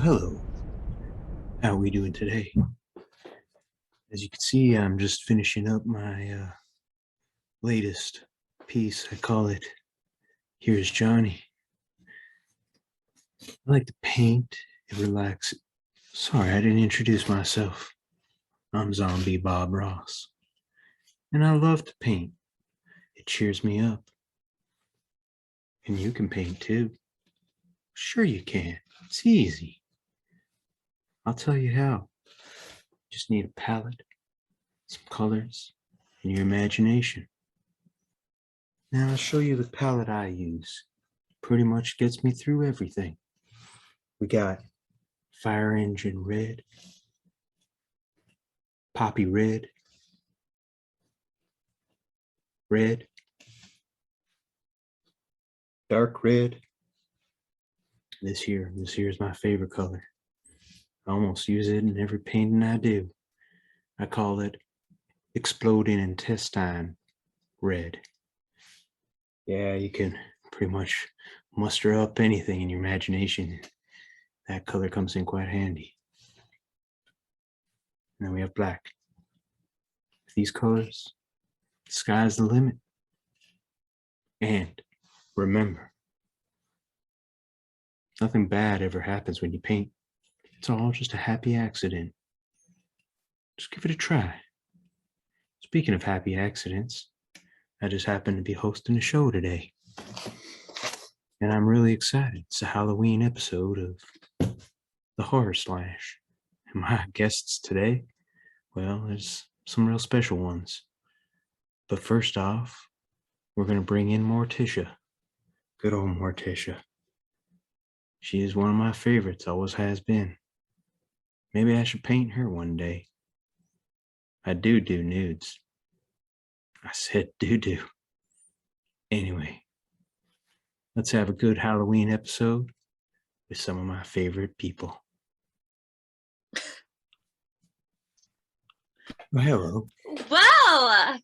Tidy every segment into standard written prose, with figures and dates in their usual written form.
Hello. How are we doing today? As you can see, I'm just finishing up my latest piece. I call it Here's Johnny. I like to paint and relax. Sorry, I didn't introduce myself. I'm Zombie Bob Ross. And I love to paint. It cheers me up. And you can paint too. Sure you can. It's easy. I'll tell you how. Just need a palette, some colors, and your imagination. Now I'll show you the palette I use. Pretty much gets me through everything. We got Fire Engine Red, Poppy Red, Red, Dark Red. This here is my favorite color. I almost use it in every painting I do. I call it Exploding Intestine Red. Yeah, you can pretty much muster up anything in your imagination. That color comes in quite handy. And then we have black. With these colors, the sky's the limit. And remember, nothing bad ever happens when you paint. It's all just a happy accident. Just give it a try. Speaking of happy accidents, I just happened to be hosting a show today. And I'm really excited. It's a Halloween episode of the Horror Slash. And my guests today, well, there's some real special ones. But first off, we're going to bring in Morticia. Good old Morticia. She is one of my favorites, always has been. Maybe I should paint her one day. I do nudes. I said do. Anyway, let's have a good Halloween episode with some of my favorite people. Well, hello. Well,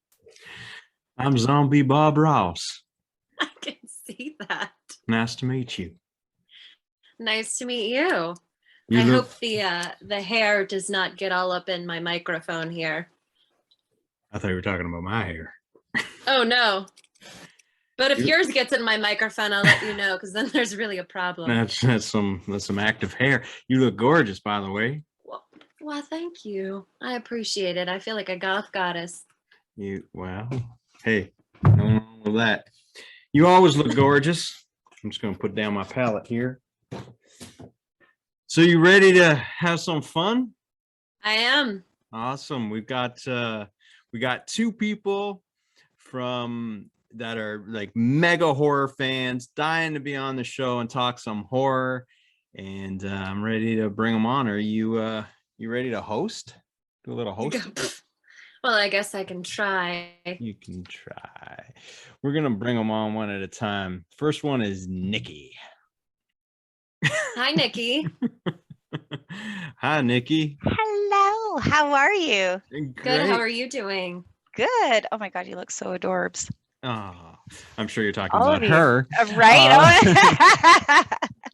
I'm Zombie Bob Ross. I can see that. Nice to meet you. Nice to meet you. You I look- hope the hair does not get all up in my microphone here. I thought you were talking about my hair. Oh no. But if yours gets in my microphone, I'll let you know, because then there's really a problem. That's some active hair. You look gorgeous, by the way. Well, thank you. I appreciate it. I feel like a goth goddess. Well, hey, nothing wrong with that. You always look gorgeous. I'm just gonna put down my palette here. So you ready to have some fun? I am. Awesome. We got two people that are like mega horror fans, dying to be on the show and talk some horror. And I'm ready to bring them on. Are you ready to host? Do a little hosting? Well, I guess I can try. You can try. We're gonna bring them on one at a time. First one is Nikki. Hi, Nikki. Hi, Nikki. Hello, how are you? Good. How are you doing? Good. Oh my God, you look so adorbs. Oh, I'm sure you're talking All about of you. her. Right?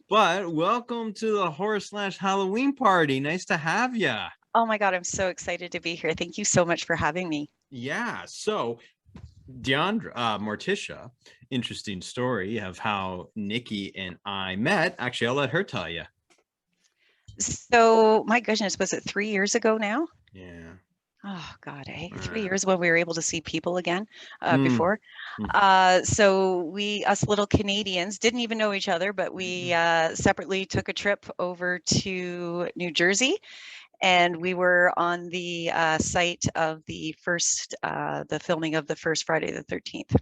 But welcome to the Horror Slash Halloween party. Nice to have you. Oh my God, I'm so excited to be here. Thank you so much for having me. Yeah. So Diandra, Morticia, interesting story of how Nikki and I met. Actually, I'll let her tell you. So my goodness, was it 3 years ago now? Yeah. Oh God, 3 years when we were able to see people again before. Mm. So us little Canadians didn't even know each other, but we separately took a trip over to New Jersey. And we were on the site of the filming of the first Friday the 13th.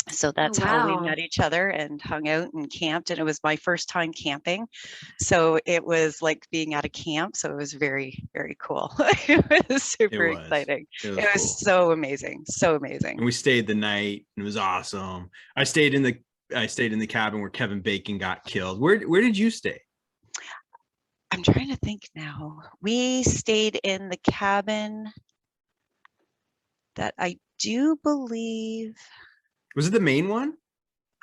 So that's how we met each other and hung out and camped. And it was my first time camping. So it was like being at a camp. So it was very, very cool. It was super exciting. It was cool. So amazing. So amazing. And we stayed the night. And it was awesome. I stayed in the cabin where Kevin Bacon got killed. Where did you stay? I'm trying to think now. We stayed in the cabin that I do believe. Was it the main one?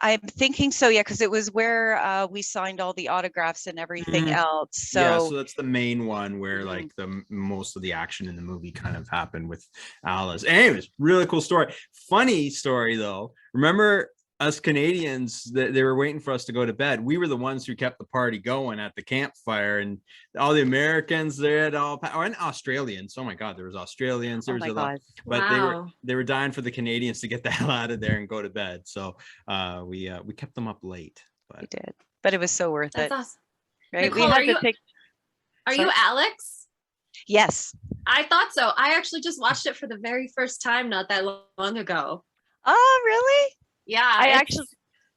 I'm thinking so, yeah, because it was where we signed all the autographs and everything else. So yeah, so that's the main one where Mhm. like the most of the action in the movie kind of happened with Alice. Anyways, really cool story. Funny story though. Remember us Canadians that they were waiting for us to go to bed. We were the ones who kept the party going at the campfire, and all the Americans they had all and Australians. Oh my God, there was Australians. There oh was my a lot, God, but Wow. they were dying for the Canadians to get the hell out of there and go to bed. So we kept them up late. we But did, but it was so worth That's it, awesome. right? Nicole, We had to take. are Sorry? you Alex? Yes. I thought so. I actually just watched it for the very first time not that long ago. Oh, really? Yeah, I it's actually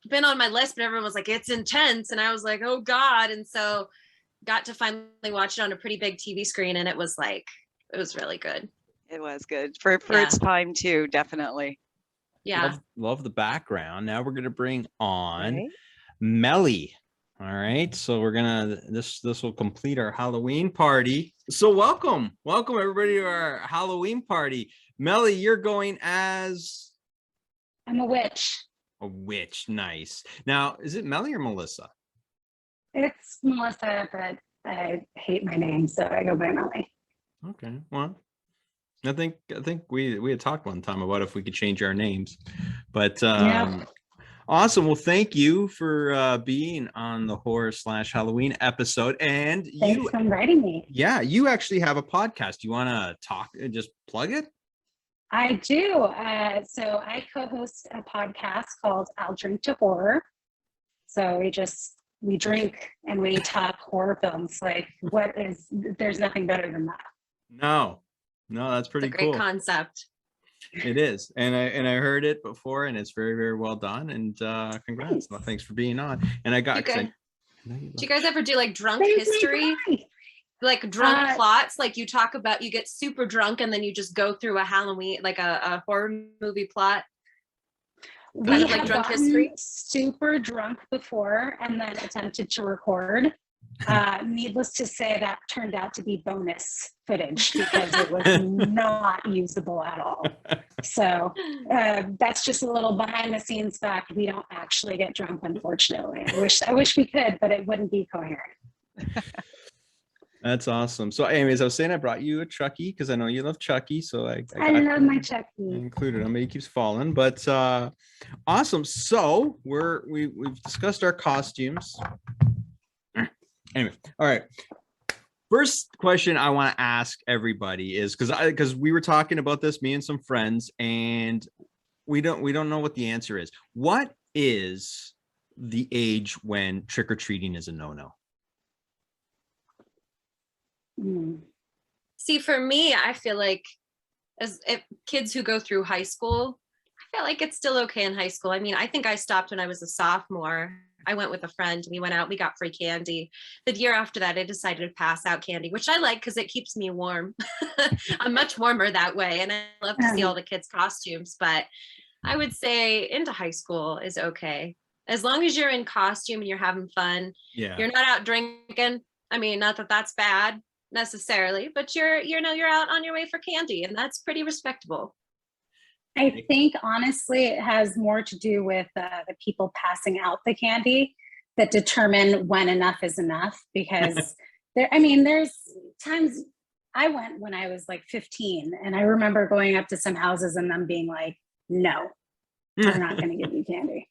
been on my list, but everyone was like, it's intense. And I was like, oh God. And so got to finally watch it on a pretty big TV screen. And it was really good. It was good for Yeah. its time too, definitely. Yeah. Love the background. Now we're gonna bring on Right? Meli. All right, so we're gonna this will complete our Halloween party. So welcome everybody to our Halloween party. Meli, you're going as I'm a witch. a witch. Nice. Now, is it Meli or Melissa? It's Melissa, but I hate my name, so I go by Meli. Okay, well, I think we had talked one time about if we could change our names, but awesome. Well, thank you for being on the horror/Halloween episode. And Thanks for inviting me. Yeah, you actually have a podcast. You want to talk and just plug it? I do. So I co-host a podcast called I'll Drink to Horror. So we drink and we talk horror films. Like there's nothing better than that. No, that's pretty It's a great cool. Concept. It is, and I heard it before, and it's very, very well done. And congrats! Thanks. Well, thanks for being on. And I got. Do you guys ever do like drunk Thanks, history? Mike. Like drunk plots? Like you talk about, you get super drunk and then you just go through a Halloween, like a horror movie plot. We Kind of like have drunk gotten history? super drunk before and then attempted to record. Needless to say, that turned out to be bonus footage because it was not usable at all. So that's just a little behind the scenes fact. We don't actually get drunk, unfortunately. I wish we could, but it wouldn't be coherent. That's awesome. So, anyways, I was saying I brought you a Chucky because I know you love Chucky. So I love my Chucky. included him. He keeps falling, but awesome. So we've discussed our costumes. Anyway, all right. First question I want to ask everybody is because we were talking about this, me and some friends, and we don't know what the answer is. What is the age when trick-or-treating is a no-no? See, for me, I feel like if kids who go through high school, I feel like it's still okay in high school. I mean, I think I stopped when I was a sophomore. I went with a friend, we went out, we got free candy. The year after that, I decided to pass out candy, which I like because it keeps me warm. I'm much warmer that way. And I love to see all the kids' costumes, but I would say into high school is okay. As long as you're in costume and you're having fun, you're not out drinking. I mean, not that that's bad necessarily, but you're out on your way for candy, and that's pretty respectable. I think honestly it has more to do with the people passing out the candy that determine when enough is enough, because there's times I went when I was like 15 and I remember going up to some houses and them being like, no, we're not going to give you candy.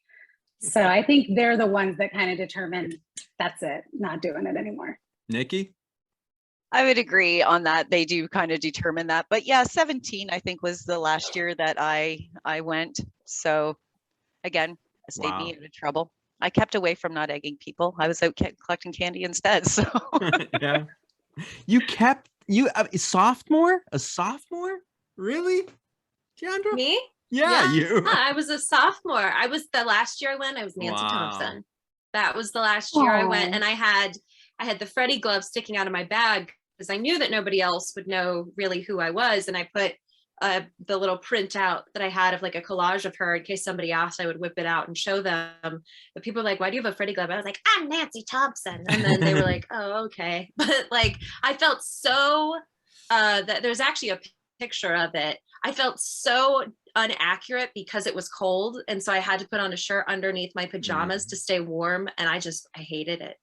So I think they're the ones that kind of determine that's it, not doing it anymore. Nikki? I would agree on that. They do kind of determine that. But yeah, 17, I think, was the last year that I went. So again, it saved me out of trouble. I kept away from not egging people. I was out collecting candy instead. So yeah. A sophomore? Really? Diandra? Me? Yeah, you. I was a sophomore. I was the last year I went, I was Nancy Thompson. That was the last year I went, and I had the Freddy glove sticking out of my bag because I knew that nobody else would know really who I was. And I put the little printout that I had of like a collage of her in case somebody asked, I would whip it out and show them. But people were like, why do you have a Freddy glove? I was like, I'm Nancy Thompson. And then they were like, oh, okay. But like, I felt so, that there's actually a picture of it. I felt so inaccurate because it was cold. And so I had to put on a shirt underneath my pajamas to stay warm. And I hated it.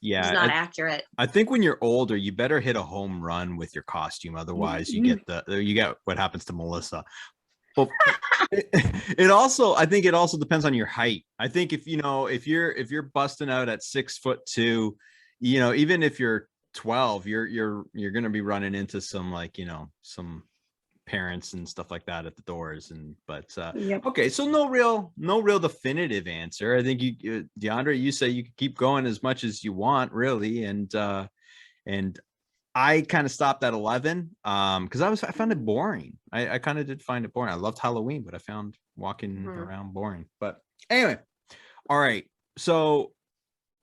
Yeah. It's not accurate. I think when you're older, you better hit a home run with your costume. Otherwise you get what happens to Melissa. Well, I think it also depends on your height. I think if you're busting out at 6'2", even if you're 12, you're going to be running into some some parents and stuff like that at the doors. Okay, so no real definitive answer. I think Diandra, you say you can keep going as much as you want, really, and I kind of stopped at 11 because I found it boring. I kind of did find it boring. I loved Halloween, but I found walking around boring. But anyway, all right. So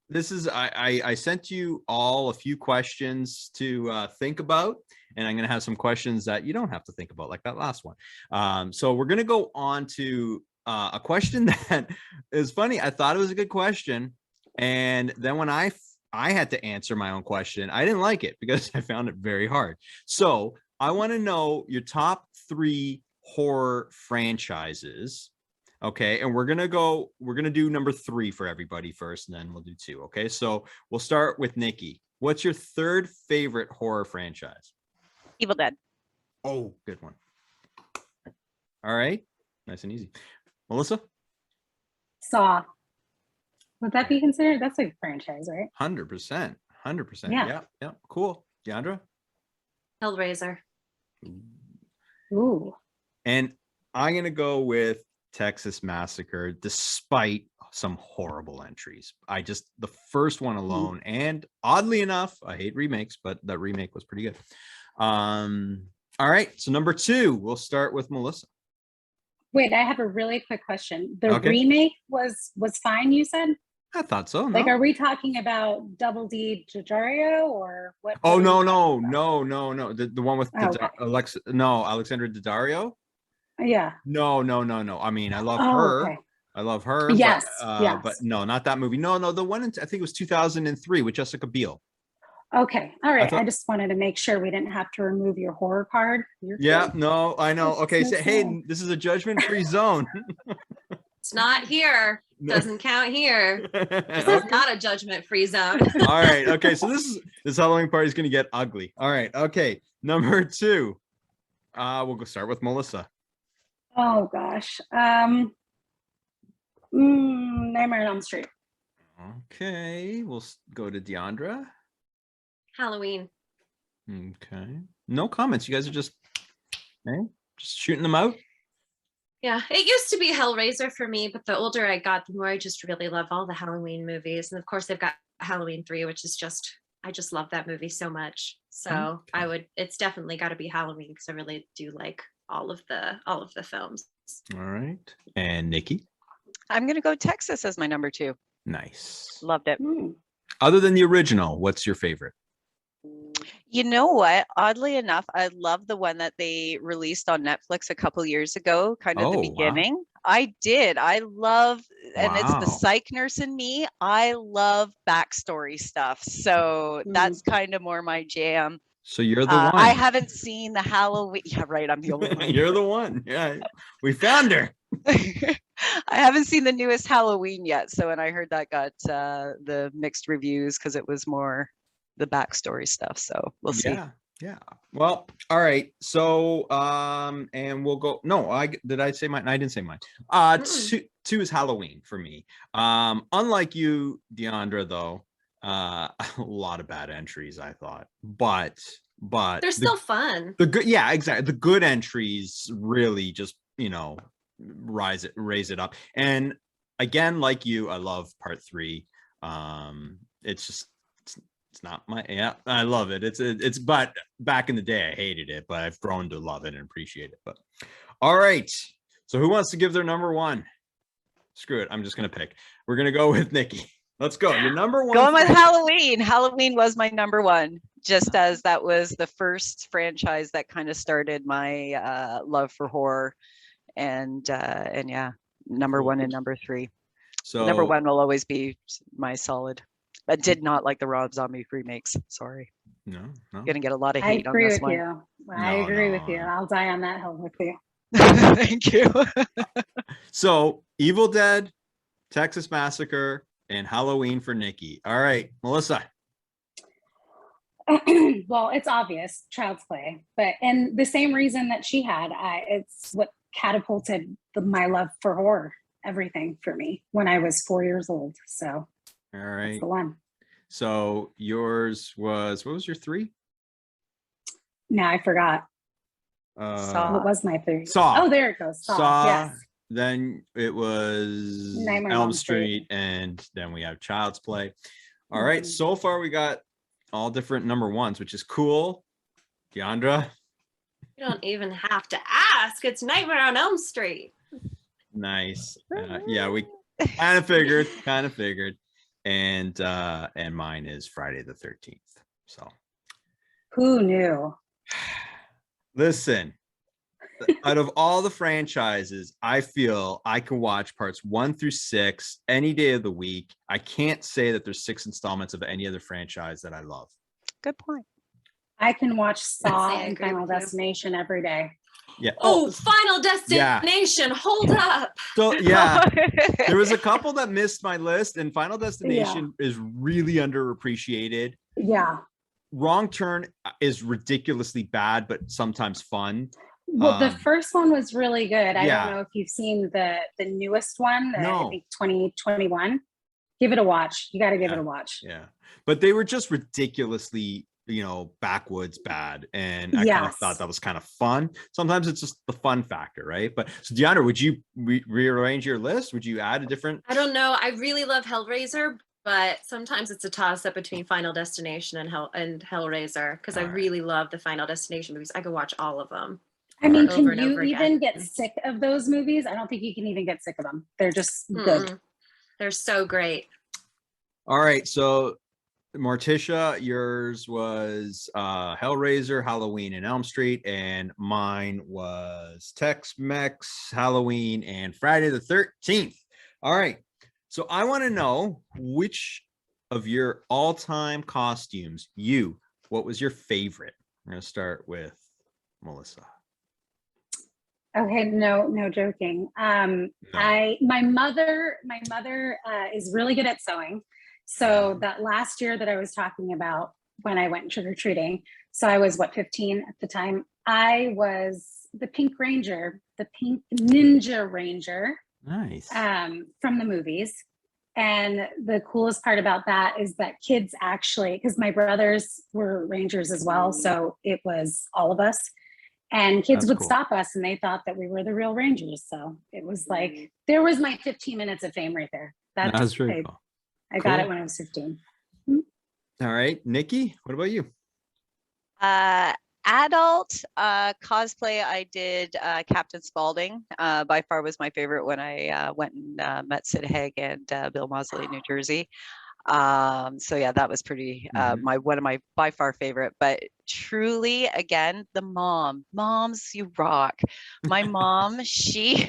this is I sent you all a few questions to think about, and I'm going to have some questions that you don't have to think about, like that last one. So we're going to go on to a question that is funny. I thought it was a good question, and then when I had to answer my own question, I didn't like it because I found it very hard. So I want to know your top 3 horror franchises. Okay, and we're gonna do number 3 for everybody first, and then we'll do 2. Okay, so we'll start with Nikki. What's your 3rd favorite horror franchise? Evil Dead. Oh, good one. All right, nice and easy. Melissa? Saw. Would that be considered? That's a franchise, right? 100%. Yeah. Yeah. Cool. Diandra? Hellraiser. Ooh. And I'm gonna go with Texas Massacre, despite some horrible entries. The first one alone, and oddly enough, I hate remakes, but that remake was pretty good. All right, so number 2, we'll start with Melissa. Wait, I have a really quick question. The remake was fine, you said? I thought so. No? Like, are we talking about Double D Daddario or what? Oh, no. The one with Alexandra Daddario. Yeah. No. I mean, I love her. Okay. I love her. Yes, yes. But no, not that movie. No. The one I think it was 2003 with Jessica Biel. Okay. All right. I just wanted to make sure we didn't have to remove your horror card. Yeah. No, I know. Okay. So, hey, this is a judgment-free zone. It's not here. Doesn't count here. This is not a judgment-free zone. All right. Okay. So this Halloween party is going to get ugly. All right. Okay. Number 2. We'll go start with Melissa. Oh gosh. Nightmare on Elm Street. Okay. We'll go to Diandra. Halloween. Okay. No comments. You guys are just shooting them out. Yeah, it used to be Hellraiser for me, but the older I got, the more I just really love all the Halloween movies. And of course, they've got Halloween 3, which is I just love that movie so much. So it's definitely got to be Halloween because I really do like all of the films. All right. And Nikki? I'm going to go Texas as my number 2. Nice. Loved it. Other than the original, what's your favorite? You know what? Oddly enough, I love the one that they released on Netflix a couple years ago, kind of the beginning. Wow. I did. I love, and it's the psych nurse in me. I love backstory stuff. So that's kind of more my jam. So you're the one. I haven't seen the Halloween. Yeah, right. I'm the only one. You're the one. Yeah. We found her. I haven't seen the newest Halloween yet. So, and I heard that got the mixed reviews because it was more the backstory stuff. So we'll see. Yeah. Well, all right. So, and we'll go. No, did I say mine? I didn't say mine. 2 is Halloween for me. Unlike you, Diandra, though, a lot of bad entries, I thought, but they're still fun. The good, yeah, exactly. The good entries really just, raise it up. And again, like you, I love part 3. It's not my, I love it. It's but back in the day I hated it, but I've grown to love it and appreciate it. But all right, so who wants to give their number 1? Screw it, I'm just gonna pick. We're gonna go with Nikki. Let's go. Your number 1. Going with Halloween. Halloween was my number 1, just as that was the first franchise that kind of started my love for horror. And yeah, number 1 and number 3. So number 1 will always be my solid. I did not like the Rob Zombie remakes. Sorry. No. Gonna get a lot of hate on this one. I agree with you. I'll die on that hill with you. Thank you. So Evil Dead, Texas Massacre, and Halloween for Nikki. All right, Melissa. Well, it's obvious, Child's Play, but and the same reason that she had, it's what catapulted my love for horror, everything for me when I was 4 years old. So All right, that's the one. So yours was, what was your 3? No, I forgot. Saw. What was my 3? Saw. Oh, there it goes. Saw. Yes. Then it was Nightmare on Elm Elm Street, Street. and then we have Child's Play. All right, so far we got all different number ones, which is cool. Diandra. You don't even have to ask. It's Nightmare on Elm Street. Nice. Yeah, we kind of figured. And mine is Friday the 13th. So Who knew? listen, out of all the franchises, I feel I can watch parts 1 through 6 any day of the week. I can't say that there's 6 installments of any other franchise that I love. Good point. I can watch Saw I and agree Final with you. Destination every day. Yeah. Oh, Final Destination. Hold up. So yeah, there was a couple that missed my list, and Final Destination is really underappreciated. Yeah. Wrong Turn is ridiculously bad, but sometimes fun. Well, the first one was really good. I yeah. don't know if you've seen the newest one, No. I think 2021. Give it a watch. You got to give Yeah. it a watch. Yeah, but they were just ridiculously, backwoods bad, and I kind of Yes. thought that was kind of fun. Sometimes it's just the fun factor, right? But so Diandra, would you rearrange your list? Would you add a different? I don't know. I really love Hellraiser, but sometimes it's a toss up between Final Destination and Hellraiser, because I really love the Final Destination movies. I could watch all of them. I mean, Over can and you over even again. get sick of those movies? I don't think you can even get sick of them. They're just good. Mm-mm. They're so great. All right, so Morticia, yours was Hellraiser, Halloween, and Elm Street, and mine was Tex-Mex, Halloween, and Friday the 13th. All right, so I want to know which of your all-time costumes, what was your favorite? We're going to start with Melissa. Okay, no joking. No. My mother is really good at sewing. So that last year that I was talking about when I went trick-or-treating, so I was 15 at the time. I was the Pink Ranger, the Pink Ninja Ranger. Nice. From the movies. And the coolest part about that is that kids actually, because my brothers were Rangers as well, so it was all of us. And kids That's would cool. stop us and they thought that we were the real Rangers. So it was like, there was my 15 minutes of fame right there. That's very cool. I got it when I was 15. All right, Nikki, what about you? Adult cosplay, I did Captain Spaulding. By far was my favorite when I went and met Sid Haig and Bill Moseley in New Jersey. So yeah, that was pretty one of my by far favorite. But truly, again, the moms, you rock. My mom, she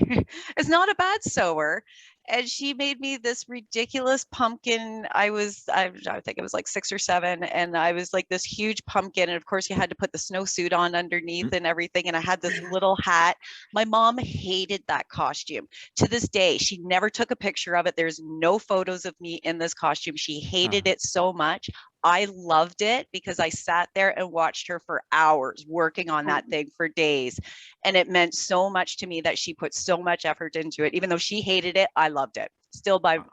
is not a bad sewer. And she made me this ridiculous pumpkin. I think it was like 6 or 7. And I was like this huge pumpkin. And of course you had to put the snowsuit on underneath and everything. And I had this little hat. My mom hated that costume. To this day, she never took a picture of it. There's no photos of me in this costume. She hated it so much. I loved it because I sat there and watched her for hours working on that thing for days. And it meant so much to me that she put so much effort into it. Even though she hated it, I loved it.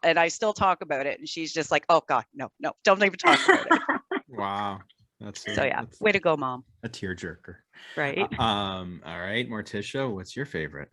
And I still talk about it. And she's just like, oh God, no, don't even talk about it. Wow. That's way to go, Mom. A tearjerker. Right. All right, Morticia, what's your favorite?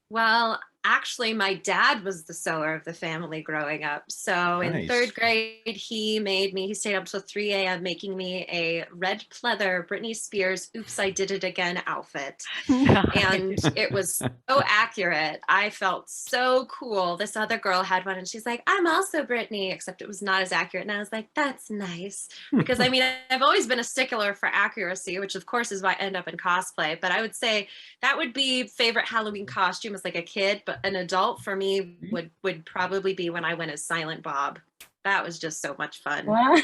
Well, actually, my dad was the sewer of the family growing up. So in 3rd grade, he stayed up till 3 a.m. making me a red pleather Britney Spears Oops, I Did It Again outfit. Nice. And it was so accurate. I felt so cool. This other girl had one and she's like, I'm also Britney, except it was not as accurate. And I was like, that's nice. Because I mean, I've always been a stickler for accuracy, which of course is why I end up in cosplay. But I would say that would be favorite Halloween costume as like a kid, but an adult for me would probably be when I went as Silent Bob. That was just so much fun. What?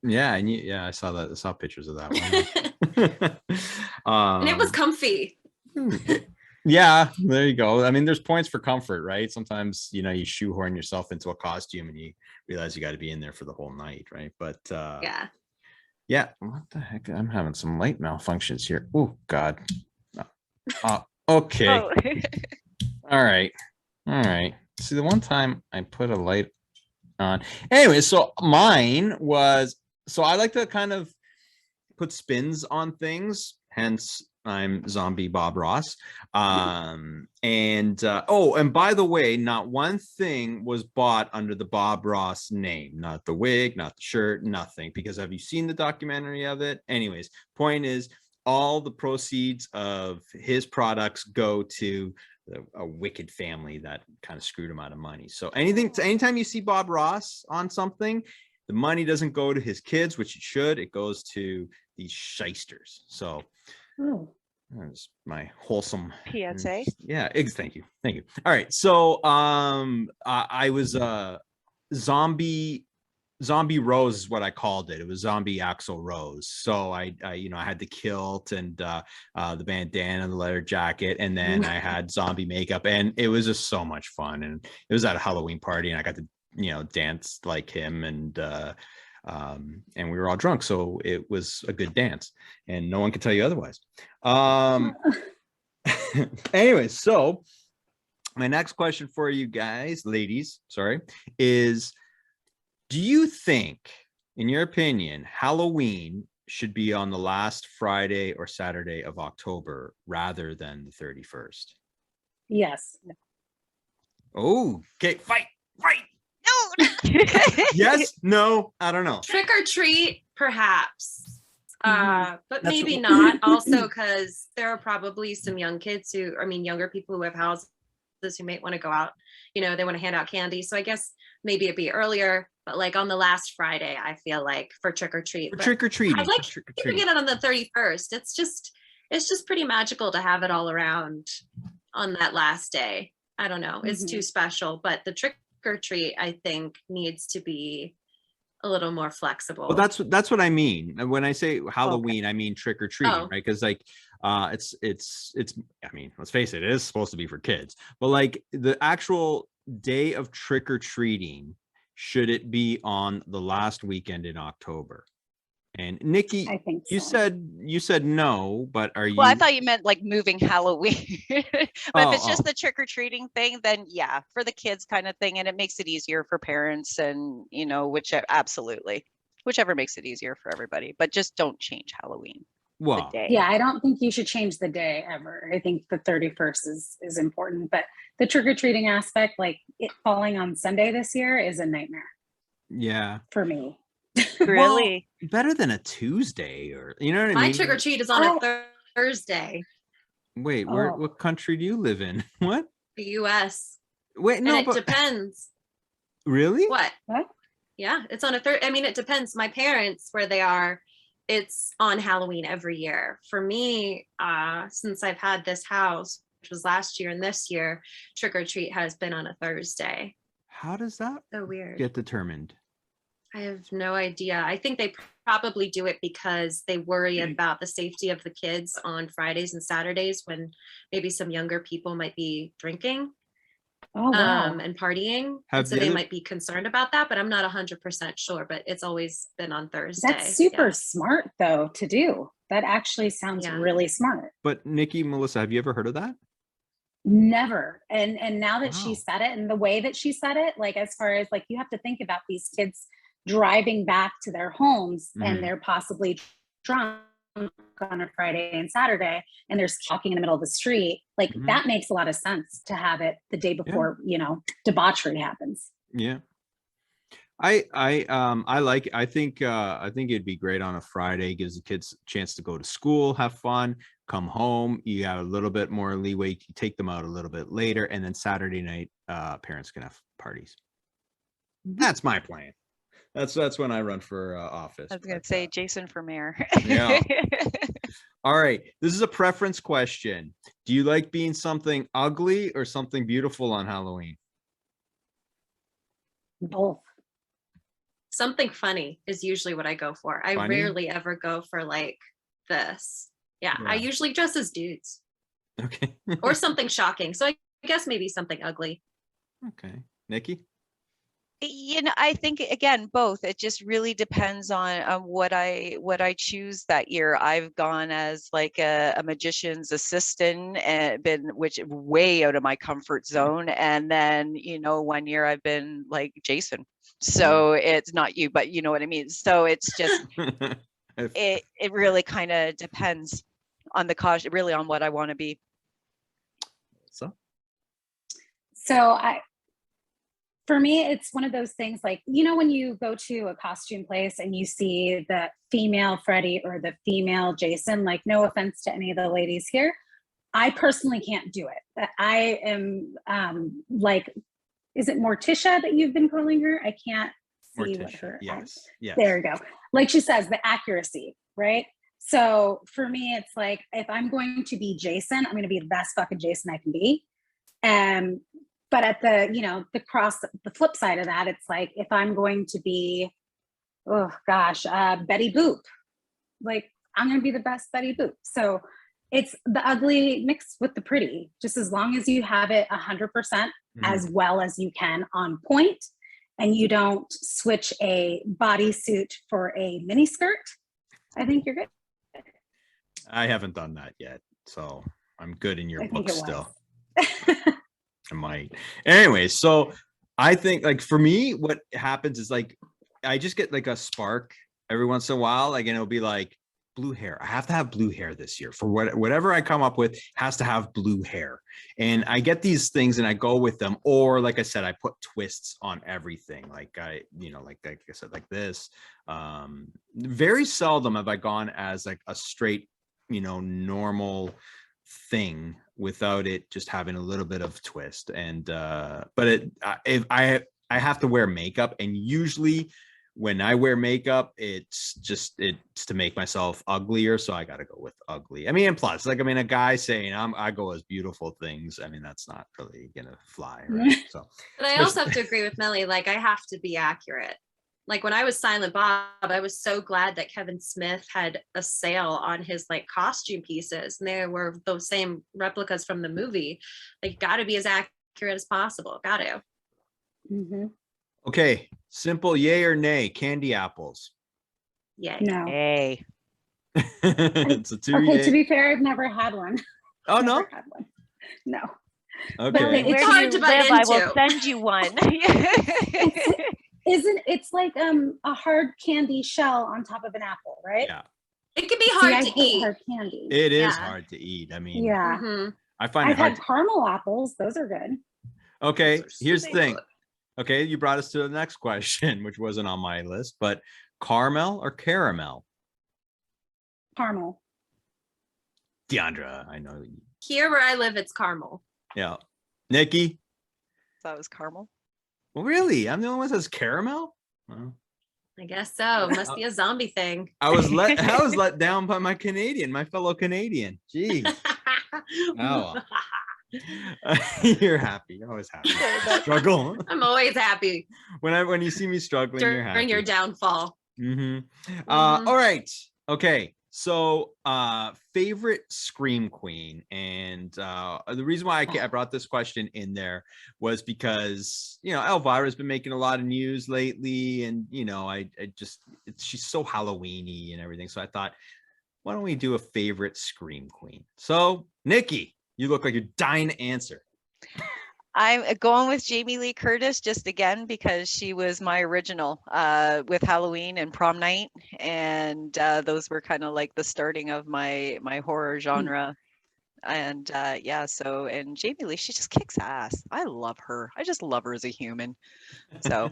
Yeah, and I saw that. I saw pictures of that one. And it was comfy. Yeah, there you go. I mean, there's points for comfort, right? Sometimes, you know, you shoehorn yourself into a costume and you realize you got to be in there for the whole night, right? But yeah, what the heck? I'm having some light malfunctions here. Oh God. Okay. Oh. All right. See, the one time I put a light on. Anyway, so mine was, so I like to kind of put spins on things, hence I'm zombie Bob Ross. And by the way, not one thing was bought under the Bob Ross name, not the wig, not the shirt, nothing, because have you seen the documentary of it? Anyways, point is all the proceeds of his products go to a wicked family that kind of screwed him out of money. So anytime you see Bob Ross on something, the money doesn't go to his kids, which it should. It goes to these shysters. So that's my wholesome PSA. Yeah, thank you. All right. So I was Zombie Rose is what I called it. It was Zombie Axl Rose. So I had the kilt and the bandana and the leather jacket, and then I had zombie makeup, and it was just so much fun. And it was at a Halloween party, and I got to dance like him, and we were all drunk, so it was a good dance, and no one could tell you otherwise. Anyway, so my next question for you guys, ladies, sorry, is: do you think, in your opinion, Halloween should be on the last Friday or Saturday of October rather than the 31st? Yes. Oh, okay, fight. No. Yes, no, I don't know. Trick or treat, perhaps. But That's maybe not. Also, because there are probably some younger people who have houses who might want to go out. They want to hand out candy. So I guess maybe it'd be earlier, but like on the last Friday, I feel like for trick or treat. For trick or treating. I'd like to get it on the 31st. It's just pretty magical to have it all around on that last day. I don't know. It's too special, but the trick or treat, I think, needs to be a little more flexible. Well, that's what I mean. When I say Halloween, I mean trick or treating, right? Because like it's I mean, let's face it is supposed to be for kids, but like the actual day of trick or treating, should it be on the last weekend in October? And Nikki, I think you said no, but are you? Well, I thought you meant like moving Halloween. But if it's just the trick or treating thing, then yeah, for the kids kind of thing, and it makes it easier for parents, and whichever makes it easier for everybody. But just don't change Halloween. Well, the day. Yeah, I don't think you should change the day ever. I think the 31st is important, but the trick or treating aspect, like it falling on Sunday this year, is a nightmare. Yeah, for me. Really? Well, better than a Tuesday, or you know what I mean? My trick or treat is on a Thursday. Wait, what country do you live in? What? The US. Wait, no, and it depends. Really? What? Yeah, it's on a Thursday. I mean, it depends. My parents, where they are, it's on Halloween every year. For me, since I've had this house, which was last year and this year, trick or treat has been on a Thursday. How does that so weird get determined? I have no idea. I think they probably do it because they worry about the safety of the kids on Fridays and Saturdays when maybe some younger people might be drinking and partying. And so they might be concerned about that, but I'm not 100% sure, but it's always been on Thursday. That's super smart though to do. That actually sounds really smart. But Nikki, Melissa, have you ever heard of that? Never. And now that she said it, and the way that she said it, like as far as like you have to think about these kids driving back to their homes and they're possibly drunk on a Friday and Saturday, and they're walking in the middle of the street. Like that makes a lot of sense to have it the day before, debauchery happens. Yeah. I think it'd be great on a Friday. Gives the kids a chance to go to school, have fun, come home. You got a little bit more leeway. You take them out a little bit later, and then Saturday night, parents can have parties. That's my plan. That's when I run for office. I was going to say Jason for mayor. Yeah. All right. This is a preference question. Do you like being something ugly or something beautiful on Halloween? Both. Something funny is usually what I go for. I rarely ever go for like this. Yeah. I usually dress as dudes. Okay. or something shocking. So I guess maybe something ugly. Okay. Nikki? You know, I think again, both. It just really depends on what I choose that year. I've gone as like a magician's assistant and been, which way out of my comfort zone. And then, you know, one year I've been like Jason. So it's not you, but you know what I mean. So it's just it really kind of depends on the cause, really on what I want to be. So for me, it's one of those things like, you know, when you go to a costume place and you see the female Freddy or the female Jason, like no offense to any of the ladies here, I personally can't do it. I am like, is it Morticia that you've been calling her? I can't see what her. Yes. There you go. Like she says, the accuracy, right? So for me, it's like, if I'm going to be Jason, I'm going to be the best fucking Jason I can be. But at the, you know, the flip side of that, it's like, if I'm going to be, Betty Boop, like I'm going to be the best Betty Boop. So it's the ugly mixed with the pretty, just as long as you have it 100% as well as you can on point, and you don't switch a bodysuit for a mini skirt, I think you're good. I haven't done that yet, so I'm good in your book still. I might. Anyway, so I think like for me, what happens is like I just get like a spark every once in a while. Like, and it'll be like blue hair. I have to have blue hair this year for whatever I come up with has to have blue hair. And I get these things and I go with them. Or like I said, I put twists on everything. Like like I said, like this. Very seldom have I gone as like a straight, normal thing without it just having a little bit of twist. And but if I have to wear makeup, and usually when I wear makeup, it's to make myself uglier, so I got to go with ugly. I mean, and plus, like, I mean, a guy saying I go as beautiful things, I mean, that's not really gonna fly, right? So but I also have to agree with Meli, like I have to be accurate. Like when I was Silent Bob, I was so glad that Kevin Smith had a sale on his like costume pieces, and they were those same replicas from the movie. Like, got to be as accurate as possible. Got to. Mm-hmm. Okay, simple yay or nay, candy apples. Yay. No. Hey. It's a 2 Okay, yay. To be fair, I've never had one. Oh, no? Never had one. No. Okay. It's hard to bite I into. will send you one. It's like a hard candy shell on top of an apple, right? Yeah. It can be hard to eat. Hard candy. It is hard to eat. I mean, yeah. Mm-hmm. I find I've had caramel apples. Those are good. Okay, here's the thing. Good. Okay, you brought us to the next question, which wasn't on my list, but caramel or caramel? Caramel. Diandra, I know. Here where I live, it's caramel. Yeah. Nikki? That was caramel. Well, really? I'm the only one that says caramel? Well, I guess so. Must be a zombie thing. I was let down by my fellow Canadian. Jeez. Oh. You're happy. You're always happy. Struggle. I'm always happy When you see me struggling, you're happy. during your downfall. All right. Okay. So favorite Scream Queen. And the reason why I brought this question in there was because, Elvira's been making a lot of news lately. And, she's so Halloween-y and everything. So I thought, why don't we do a favorite Scream Queen? So, Nikki, you look like you're dying to answer. I'm going with Jamie Lee Curtis just again because she was my original with Halloween and Prom Night, and those were kind of like the starting of my horror genre. And so and Jamie Lee, she just kicks ass. I love her. I just love her as a human. So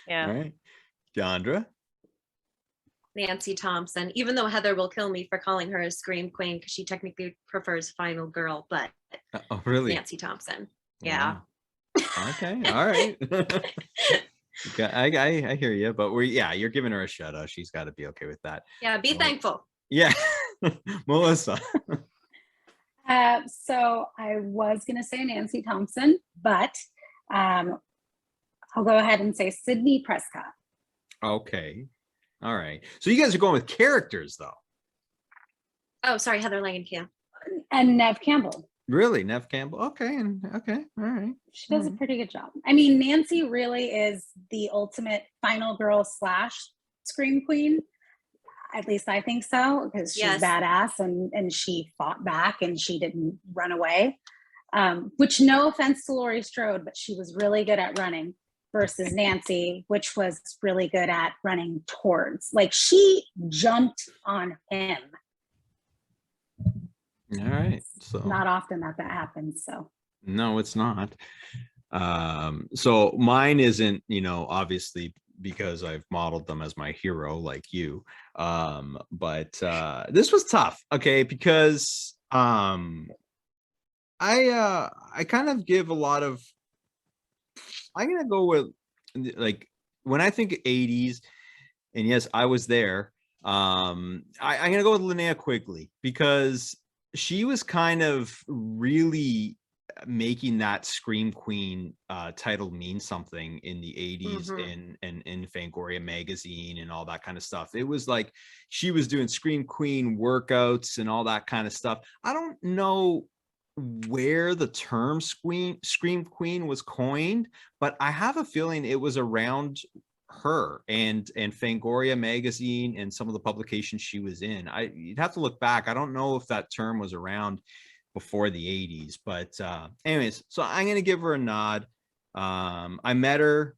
yeah. All right, Diandra. Nancy Thompson, even though Heather will kill me for calling her a Scream Queen because she technically prefers Final Girl, but Oh, really? Nancy Thompson. Yeah. Okay. All right. Okay, I hear you, but you're giving her a shout out. She's got to be okay with that. Yeah. Be thankful. Yeah. Melissa. So I was going to say Nancy Thompson, but I'll go ahead and say Sydney Prescott. Okay. All right. So you guys are going with characters, though. Oh, sorry, Heather Langenkamp. And Nev Campbell. Really, Nev Campbell? Okay, and okay, all right. She does a pretty good job. I mean, Nancy really is the ultimate final girl / scream queen. At least I think so, because she's badass and she fought back and she didn't run away. Which, no offense to Laurie Strode, but she was really good at running, versus Nancy, which was really good at running towards. Like, she jumped on him. All right. So not often that happens. So no, it's not. So mine isn't, obviously, because I've modeled them as my hero, like you. But this was tough, okay, because I kind of give a lot of. I'm gonna go with, like, when I think 80s, and yes, I was there. I'm gonna go with Linnea Quigley, because she was kind of really making that Scream Queen title mean something in the 80s in Fangoria magazine and all that kind of stuff. It was like she was doing Scream Queen workouts and all that kind of stuff. I don't know where the term Scream Queen was coined, but I have a feeling it was around her and Fangoria magazine and some of the publications she was in. You'd have to look back. I don't know if that term was around before the 80s, but anyways, so I'm gonna give her a nod. I met her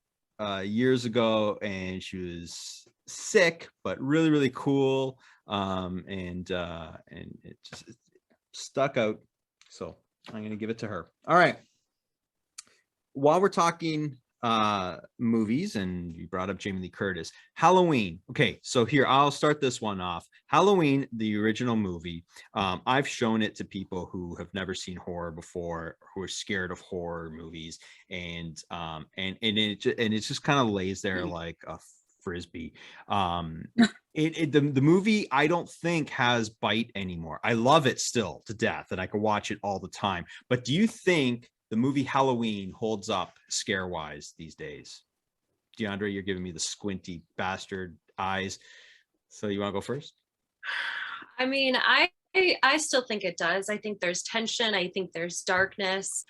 years ago, and she was sick but really, really cool, and it just stuck out, so I'm gonna give it to her. All right, while we're talking movies, and you brought up Jamie Lee Curtis, Halloween. Okay, so here, I'll start this one off. Halloween, the original movie, I've shown it to people who have never seen horror before, who are scared of horror movies, and it just kind of lays there like a frisbee. The movie, I don't think, has bite anymore. I love it still to death, and I can watch it all the time. But do you think the movie Halloween holds up scare wise these days? Diandra, you're giving me the squinty bastard eyes. So you want to go first? I mean, I still think it does. I think there's tension. I think there's darkness.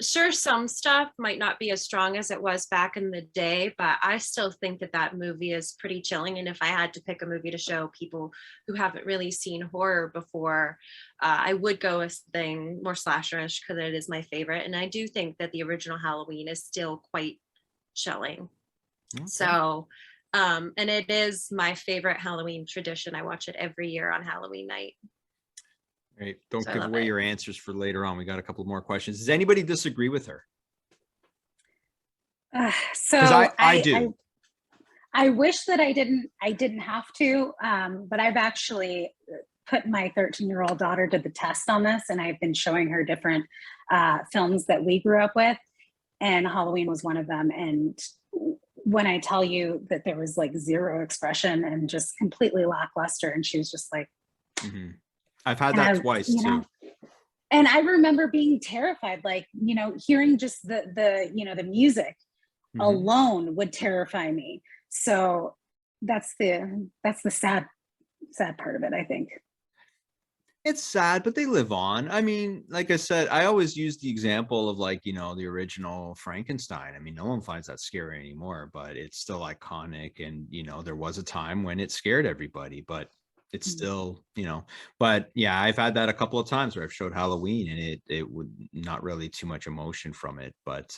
Sure, some stuff might not be as strong as it was back in the day, but I still think that movie is pretty chilling. And if I had to pick a movie to show people who haven't really seen horror before, I would go with something more slasherish, because it is my favorite. And I do think that the original Halloween is still quite chilling. Okay. So, and it is my favorite Halloween tradition. I watch it every year on Halloween night. Right. Don't give away your answers for later on. We got a couple more questions. Does anybody disagree with her? So I do. I wish that I didn't have to, but I've actually put my 13-year-old daughter to the test on this, and I've been showing her different films that we grew up with, and Halloween was one of them. And when I tell you that there was like zero expression and just completely lackluster, and she was just like, I've had that twice too. And I remember being terrified, like, hearing just the music alone would terrify me. So that's the sad part of it, I think. It's sad, but they live on. I mean, like I said, I always use the example of, like, the original Frankenstein. I mean, no one finds that scary anymore, but it's still iconic. And, there was a time when it scared everybody, but it's still, but yeah, I've had that a couple of times where I've showed Halloween and it would not really too much emotion from it. But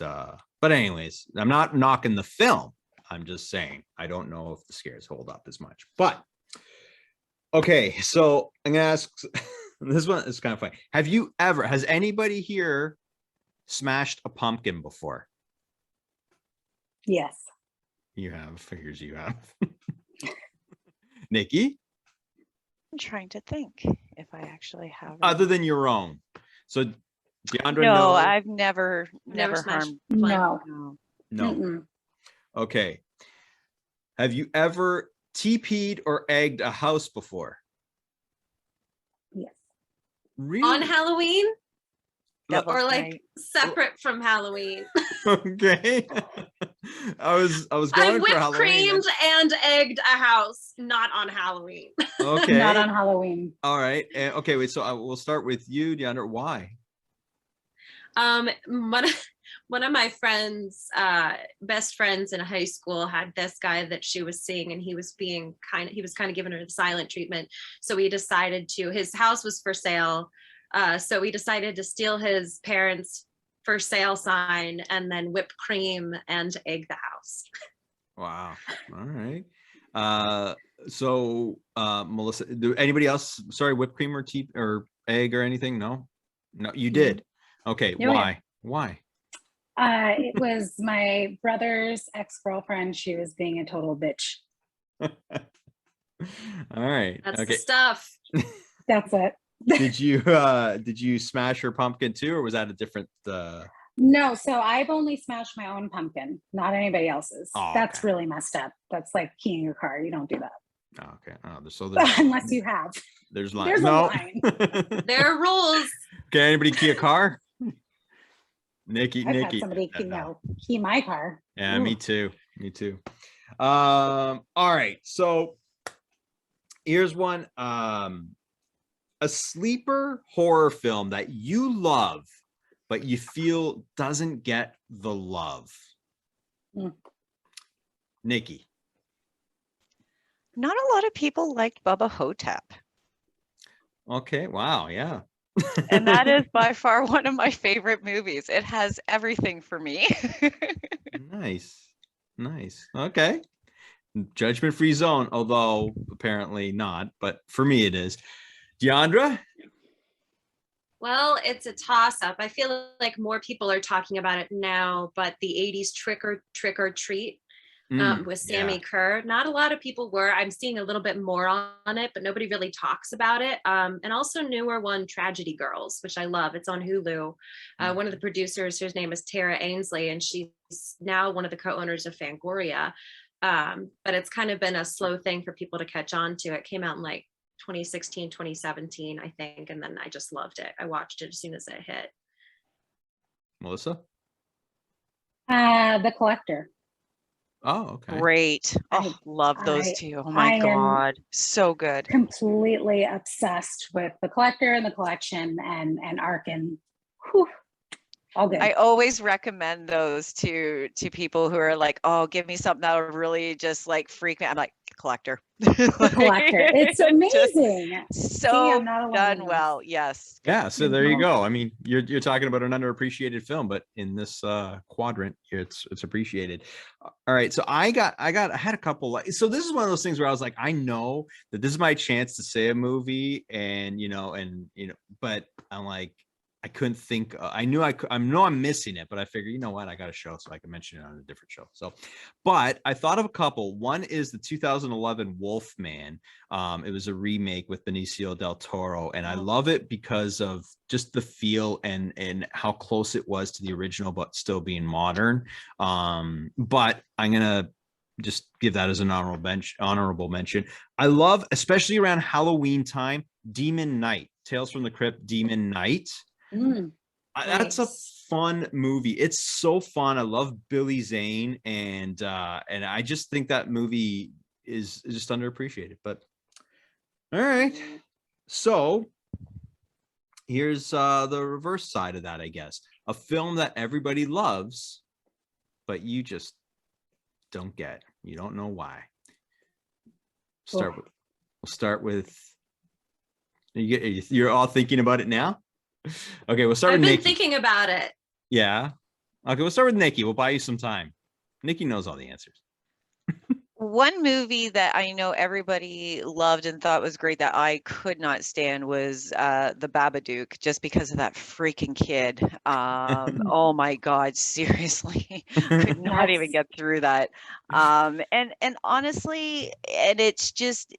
anyways, I'm not knocking the film. I'm just saying, I don't know if the scares hold up as much, but okay. So I'm going to ask, this one is kind of funny. Has anybody here smashed a pumpkin before? Yes. You have. Figures you have. Nikki? I'm trying to think if I actually have. Other than your own. So Diandra, no, I've never harmed. No. Mm-mm. Okay. Have you ever TP'd or egged a house before? Yes. Really? On Halloween? Devil's or like night. separate from Halloween? Okay. I was I going for whipped Halloween. creamed and egged a house, not on Halloween. Okay. Not on Halloween. All right. Okay. Wait. So we'll start with you, Diandra. Why? One of my friends, best friends in high school, had this guy that she was seeing, and he was kind of giving her the silent treatment. So we decided his house was for sale. So we decided to steal his parents' for sale sign and then whip cream and egg the house. Wow. All right. So Melissa, anybody else? Sorry, whipped cream or tea or egg or anything? No, you did. Okay. No, why? Why? It was my brother's ex-girlfriend. She was being a total bitch. All right. That's okay. the stuff. That's it. Did you smash her pumpkin too, or was that a different No, so I've only smashed my own pumpkin, not anybody else's. Oh, That's okay. really messed up. That's like keying your car. You don't do that. Oh, okay. Oh, so there's Unless you have. there's lines. There's a No. line. There are rules. Can anybody key a car? Nikki. I've had somebody key my car. Yeah, me too. Me too. All right. So here's one. A sleeper horror film that you love, but you feel doesn't get the love. Nikki. Not a lot of people liked Bubba Hotep. Okay. Wow. Yeah. And that is by far one of my favorite movies. It has everything for me. Nice. Okay. Judgment-free zone, although apparently not, but for me it is. Diandra? Well, it's a toss-up. I feel like more people are talking about it now, but the 80s Trick or Treat with Sammy Kerr, not a lot of people were. I'm seeing a little bit more on it, but nobody really talks about it. And also newer one, Tragedy Girls, which I love. It's on Hulu. One of the producers, whose name is Tara Ainsley, and she's now one of the co-owners of Fangoria. But it's kind of been a slow thing for people to catch on to. It came out in like 2016, 2017, I think. And then I just loved it. I watched it as soon as it hit. Melissa? The Collector. Oh, okay. Great. Oh, love those two. Oh my God. So good. Completely obsessed with The Collector and The Collection and Arkin. Whew. All good. I always recommend those to people who are like, oh, give me something that will really just like freak me. I'm like, Collector. The Collector. It's amazing. So done well. Yes. Yeah. So there you go. I mean, you're talking about an underappreciated film, but in this quadrant, it's appreciated. All right. So I had a couple. So this is one of those things where I was like, I know that this is my chance to say a movie, and but I'm like, I couldn't think. I know I'm missing it, but I figured, you know what, I got a show, so I can mention it on a different show. So, but I thought of a couple. One is the 2011 Wolfman. It was a remake with Benicio del Toro, and I love it because of just the feel and how close it was to the original, but still being modern. But I'm gonna just give that as an honorable mention. I love, especially around Halloween time, Demon Knight, Tales from the Crypt, Demon Knight. That's a fun movie. It's so fun. I love Billy Zane, and I just think that movie is just underappreciated. But all right, so here's the reverse side of that, I guess. A film that everybody loves, but you just don't get. You don't know why. We'll start with. You're all thinking about it now. Okay, we'll start with Nikki. I've been thinking about it. Yeah. Okay, we'll start with Nikki. We'll buy you some time. Nikki knows all the answers. One movie that I know everybody loved and thought was great that I could not stand was The Babadook, just because of that freaking kid. Oh my God, seriously, could not even get through that. And honestly, and it's just,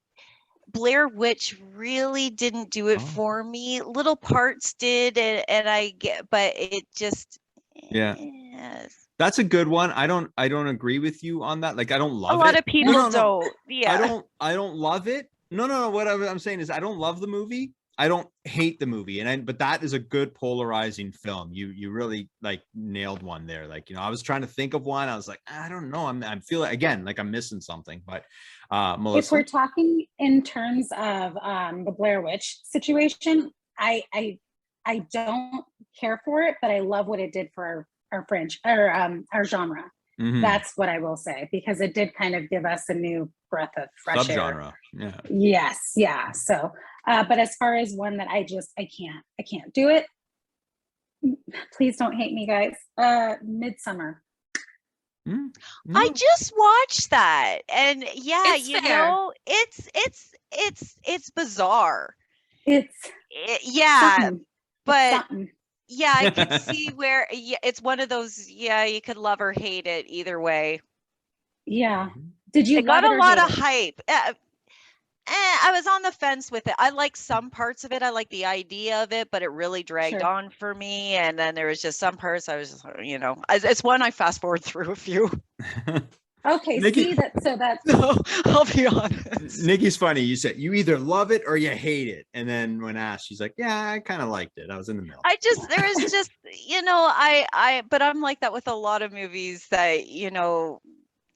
Blair Witch really didn't do it for me. Little parts did, and I get, but it just, yes. That's a good one. I don't agree with you on that. Like, I don't love it. A lot of people don't. Yeah. I don't love it. No. What I'm saying is, I don't love the movie. I don't hate the movie, but that is a good polarizing film. You really like nailed one there. Like, I was trying to think of one. I was like, I don't know. I'm feeling again like I'm missing something. But Melissa, if we're talking in terms of the Blair Witch situation, I don't care for it, but I love what it did for our our genre. Mhm. That's what I will say, because it did kind of give us a new breath of fresh air. Subgenre. Yeah. Yes. Yeah. So, but as far as one that I can't do it. Please don't hate me, guys. Midsummer. No. I just watched that, and yeah, It's fair. it's bizarre. It's something. But something. yeah, I could see where it's one of those. Yeah, you could love or hate it either way. Yeah. Did you? It got a lot of hate hype. I was on the fence with it. I like some parts of it. I like the idea of it, but it really dragged on for me. And then there was just some parts I was just, it's one I fast forward through a few. Okay, Nikki, see that. So that's no, I'll be honest. Nikki's funny. You said you either love it or you hate it, and then when asked, she's like, "Yeah, I kind of liked it. I was in the middle." There was just, but I'm like that with a lot of movies that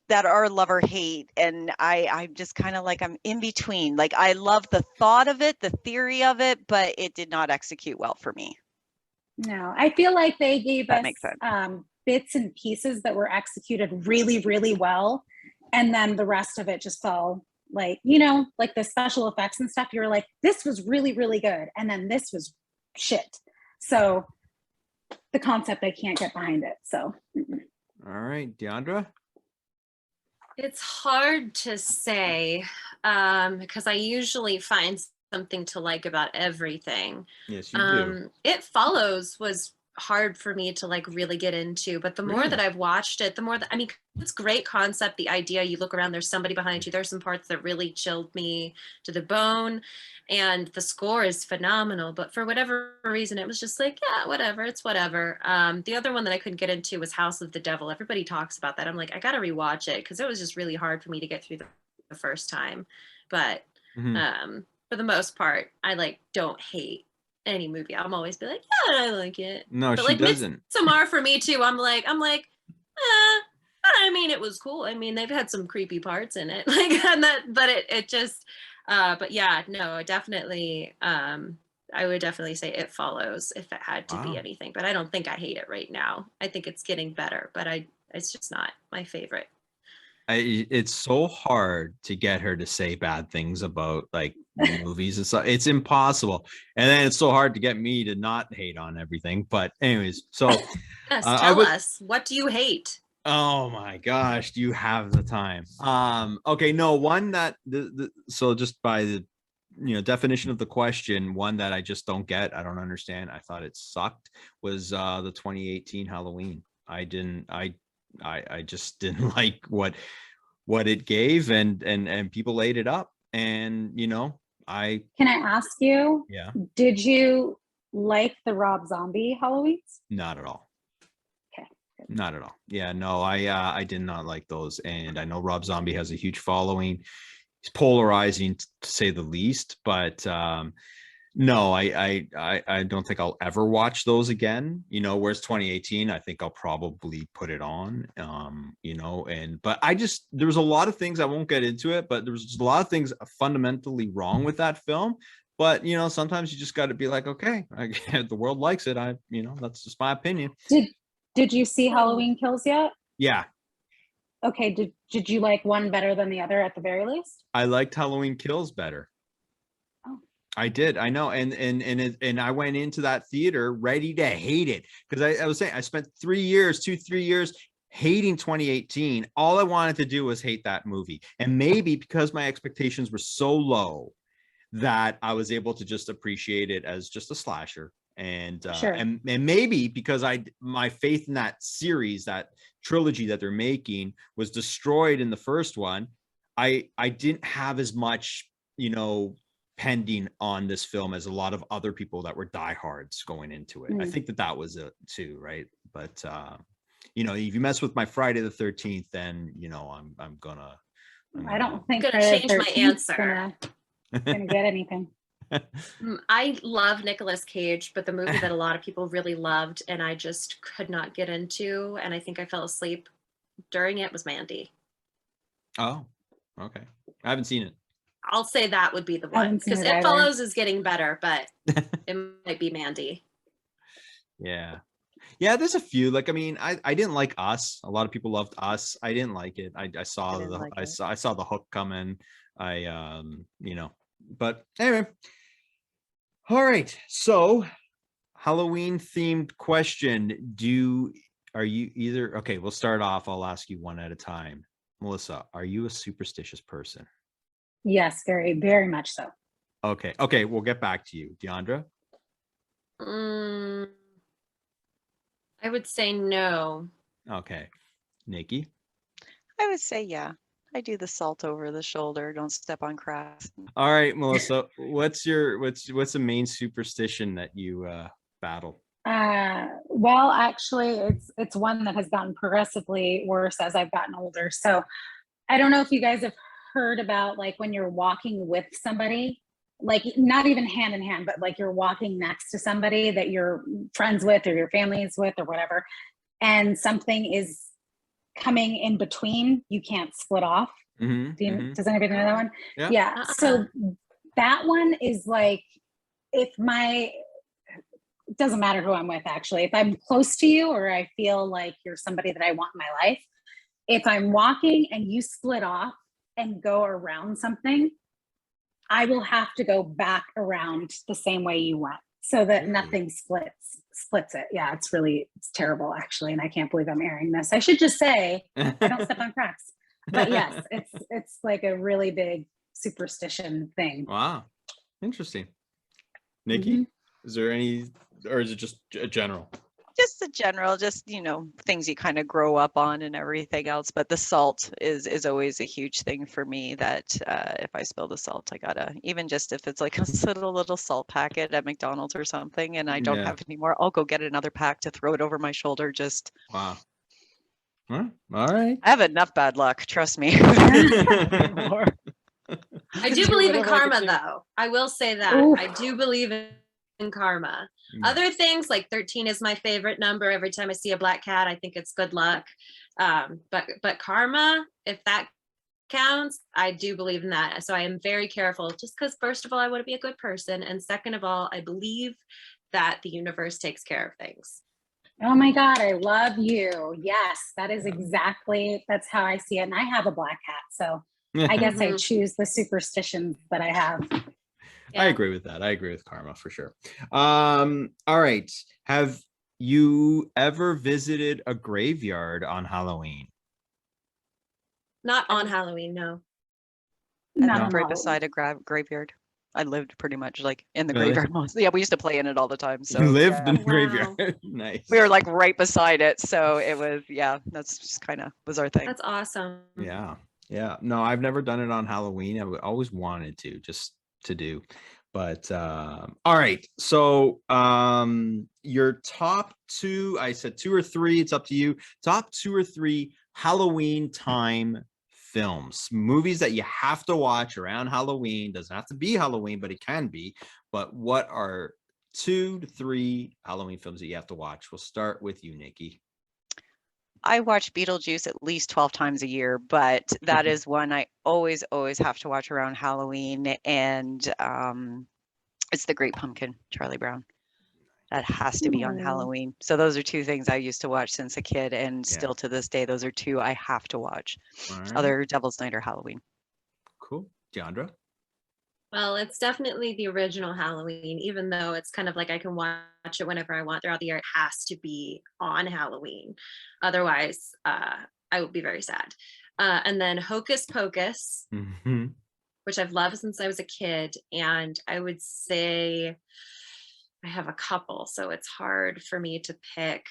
that are love or hate, and I'm just kind of like I'm in between. Like I love the thought of it, the theory of it, but it did not execute well for me. No, I feel like they gave That us makes sense. bits and pieces that were executed really, really well, and then the rest of it just fell like like the special effects and stuff. You were like, this was really, really good, and then this was shit. So the concept, I can't get behind it. So. All right, Diandra. It's hard to say because I usually find something to like about everything. Yes, you do. It Follows was hard for me to like really get into, but the more that I've watched it, the more that it's great concept. The idea, you look around, there's somebody behind you. There's some parts that really chilled me to the bone, and the score is phenomenal. But for whatever reason, it was just like, yeah, whatever, it's whatever. The other one that I couldn't get into was House of the Devil. Everybody talks about that. I'm like, I gotta rewatch it because it was just really hard for me to get through the first time. But for the most part, I don't hate any movie. I'm always be like, yeah, I like it. No, but she doesn't. Midsommar for me too. I'm like, but I mean, it was cool. I mean, they've had some creepy parts in it, but yeah, no, definitely. I would definitely say It Follows if it had to be anything, but I don't think I hate it right now. I think it's getting better, but it's just not my favorite. It's so hard to get her to say bad things about like movies and stuff. It's impossible, and then it's so hard to get me to not hate on everything. But anyways, so yes, tell us, what do you hate? Oh my gosh, do you have the time? Okay, no, one that so just by the definition of the question, one that I just don't get, I don't understand, I thought it sucked, was the 2018 Halloween. I just didn't like what it gave, and people ate it up, and can I ask you, yeah, did you like the Rob Zombie Halloweens? Not at all. Okay, not at all. Yeah, no, I did not like those, and I know Rob Zombie has a huge following. He's polarizing to say the least, but no, I don't think I'll ever watch those again. Whereas 2018, I think I'll probably put it on. But there was a lot of things, I won't get into it, but there was just a lot of things fundamentally wrong with that film. But sometimes you just got to be like, okay, the world likes it. That's just my opinion. Did you see Halloween Kills yet? Yeah. Okay. Did you like one better than the other at the very least? I liked Halloween Kills better. I did. I know. And I went into that theater ready to hate it, because I was saying I spent 3 years hating 2018. All I wanted to do was hate that movie. And maybe because my expectations were so low that I was able to just appreciate it as just a slasher. And sure. and maybe because my faith in that series, that trilogy that they're making, was destroyed in the first one. I didn't have as much, pending on this film as a lot of other people that were diehards going into it. I think that was it too, right? But if you mess with my Friday the 13th, then I'm gonna. I don't think I'm gonna change my answer. Gonna get anything. I love Nicolas Cage, but the movie that a lot of people really loved and I just could not get into, and I think I fell asleep during it, was Mandy. Oh, okay. I haven't seen it. I'll say that would be the I one, haven't seen because it It either. Follows is getting better, but it might be Mandy. Yeah. Yeah, there's a few. Like, I mean, I didn't like Us. A lot of people loved Us. I didn't like it. I saw didn't the like it. I saw the hook coming. But anyway. All right. So Halloween themed question. Are you either okay, we'll start off. I'll ask you one at a time. Melissa, are you a superstitious person? Yes, very, very much so. Okay. Okay, we'll get back to you. Diandra? I would say no. Okay. Nikki? I would say, yeah. I do the salt over the shoulder. Don't step on cracks. All right, Melissa. What's the main superstition that you battle? Well, actually, it's one that has gotten progressively worse as I've gotten older. So I don't know if you guys have heard about, like, when you're walking with somebody, like not even hand in hand, but like you're walking next to somebody that you're friends with or your family is with or whatever, and something is coming in between, you can't split off. Does anybody know that one? Yeah. So that one is like, it doesn't matter who I'm with, actually. If I'm close to you or I feel like you're somebody that I want in my life, if I'm walking and you split off and go around something, I will have to go back around the same way you went, so that nothing splits it. Yeah, it's terrible, actually, and I can't believe I'm airing this. I should just say I don't step on cracks. But yes, it's like a really big superstition thing. Wow. Interesting. Nikki, is there any, or is it just a general? Just the general, things you kind of grow up on and everything else. But the salt is always a huge thing for me, that if I spill the salt, I gotta, even just if it's like a little salt packet at McDonald's or something, and I don't have any more, I'll go get another pack to throw it over my shoulder. Just wow. All right. I have enough bad luck, trust me. I do believe in karma, though. I will say that. Oof. I do believe in karma. Other things, like 13 is my favorite number. Every time I see a black cat, I think it's good luck. But karma, if that counts, I do believe in that. So I am very careful, just because, first of all, I want to be a good person, and second of all, I believe that the universe takes care of things. Oh my God, I love you. Yes, that is that's how I see it. And I have a black cat, so I guess I choose the superstitions that I have. Yeah. I agree with that. I agree with karma for sure. All right. Have you ever visited a graveyard on Halloween? Not on Halloween, no. I lived right beside a graveyard. I lived pretty much like in the graveyard mostly. Yeah, we used to play in it all the time. So you lived in the graveyard. Nice. We were like right beside it. So it was, that's just kind of was our thing. That's awesome. Yeah. Yeah. No, I've never done it on Halloween. I always wanted to do. But all right. So your top two, I said 2 or 3, it's up to you. Top 2 or 3 Halloween time films, movies that you have to watch around Halloween. Doesn't have to be Halloween, but it can be. But what are 2 to 3 Halloween films that you have to watch? We'll start with you, Nikki. I watch Beetlejuice at least 12 times a year, but that is one I always have to watch around Halloween. And it's The Great Pumpkin, Charlie Brown. That has to be on Halloween. So those are 2 things I used to watch since a kid, and still to this day, those are 2 I have to watch. Right. Other Devil's Night or Halloween. Cool. Diandra? Well, it's definitely the original Halloween, even though it's kind of like I can watch it whenever I want throughout the year. It has to be on Halloween. Otherwise, I would be very sad. And then Hocus Pocus, which I've loved since I was a kid. And I would say I have a couple, so it's hard for me to pick.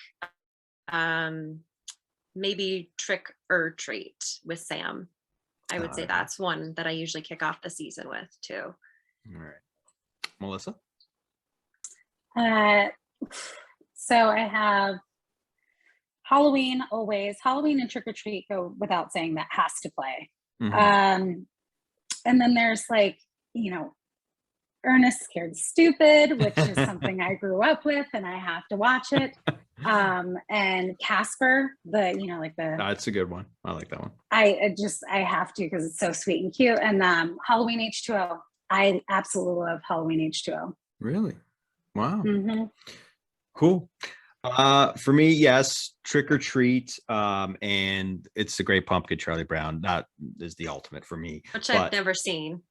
Maybe Trick or Treat with Sam. I would say that's one that I usually kick off the season with too. All right. Melissa? So I have Halloween always. Halloween and Trick or Treat go without saying, that has to play. And then there's like, Ernest Scared Stupid, which is something I grew up with and I have to watch it. And Casper, That's a good one. I like that one. I have to, because it's so sweet and cute. And Halloween H2O. I absolutely love Halloween H2O. Really? Wow. Mm-hmm. Cool. For me, yes, Trick or Treat, and It's the Great Pumpkin, Charlie Brown. That is the ultimate for me. Which I've never seen.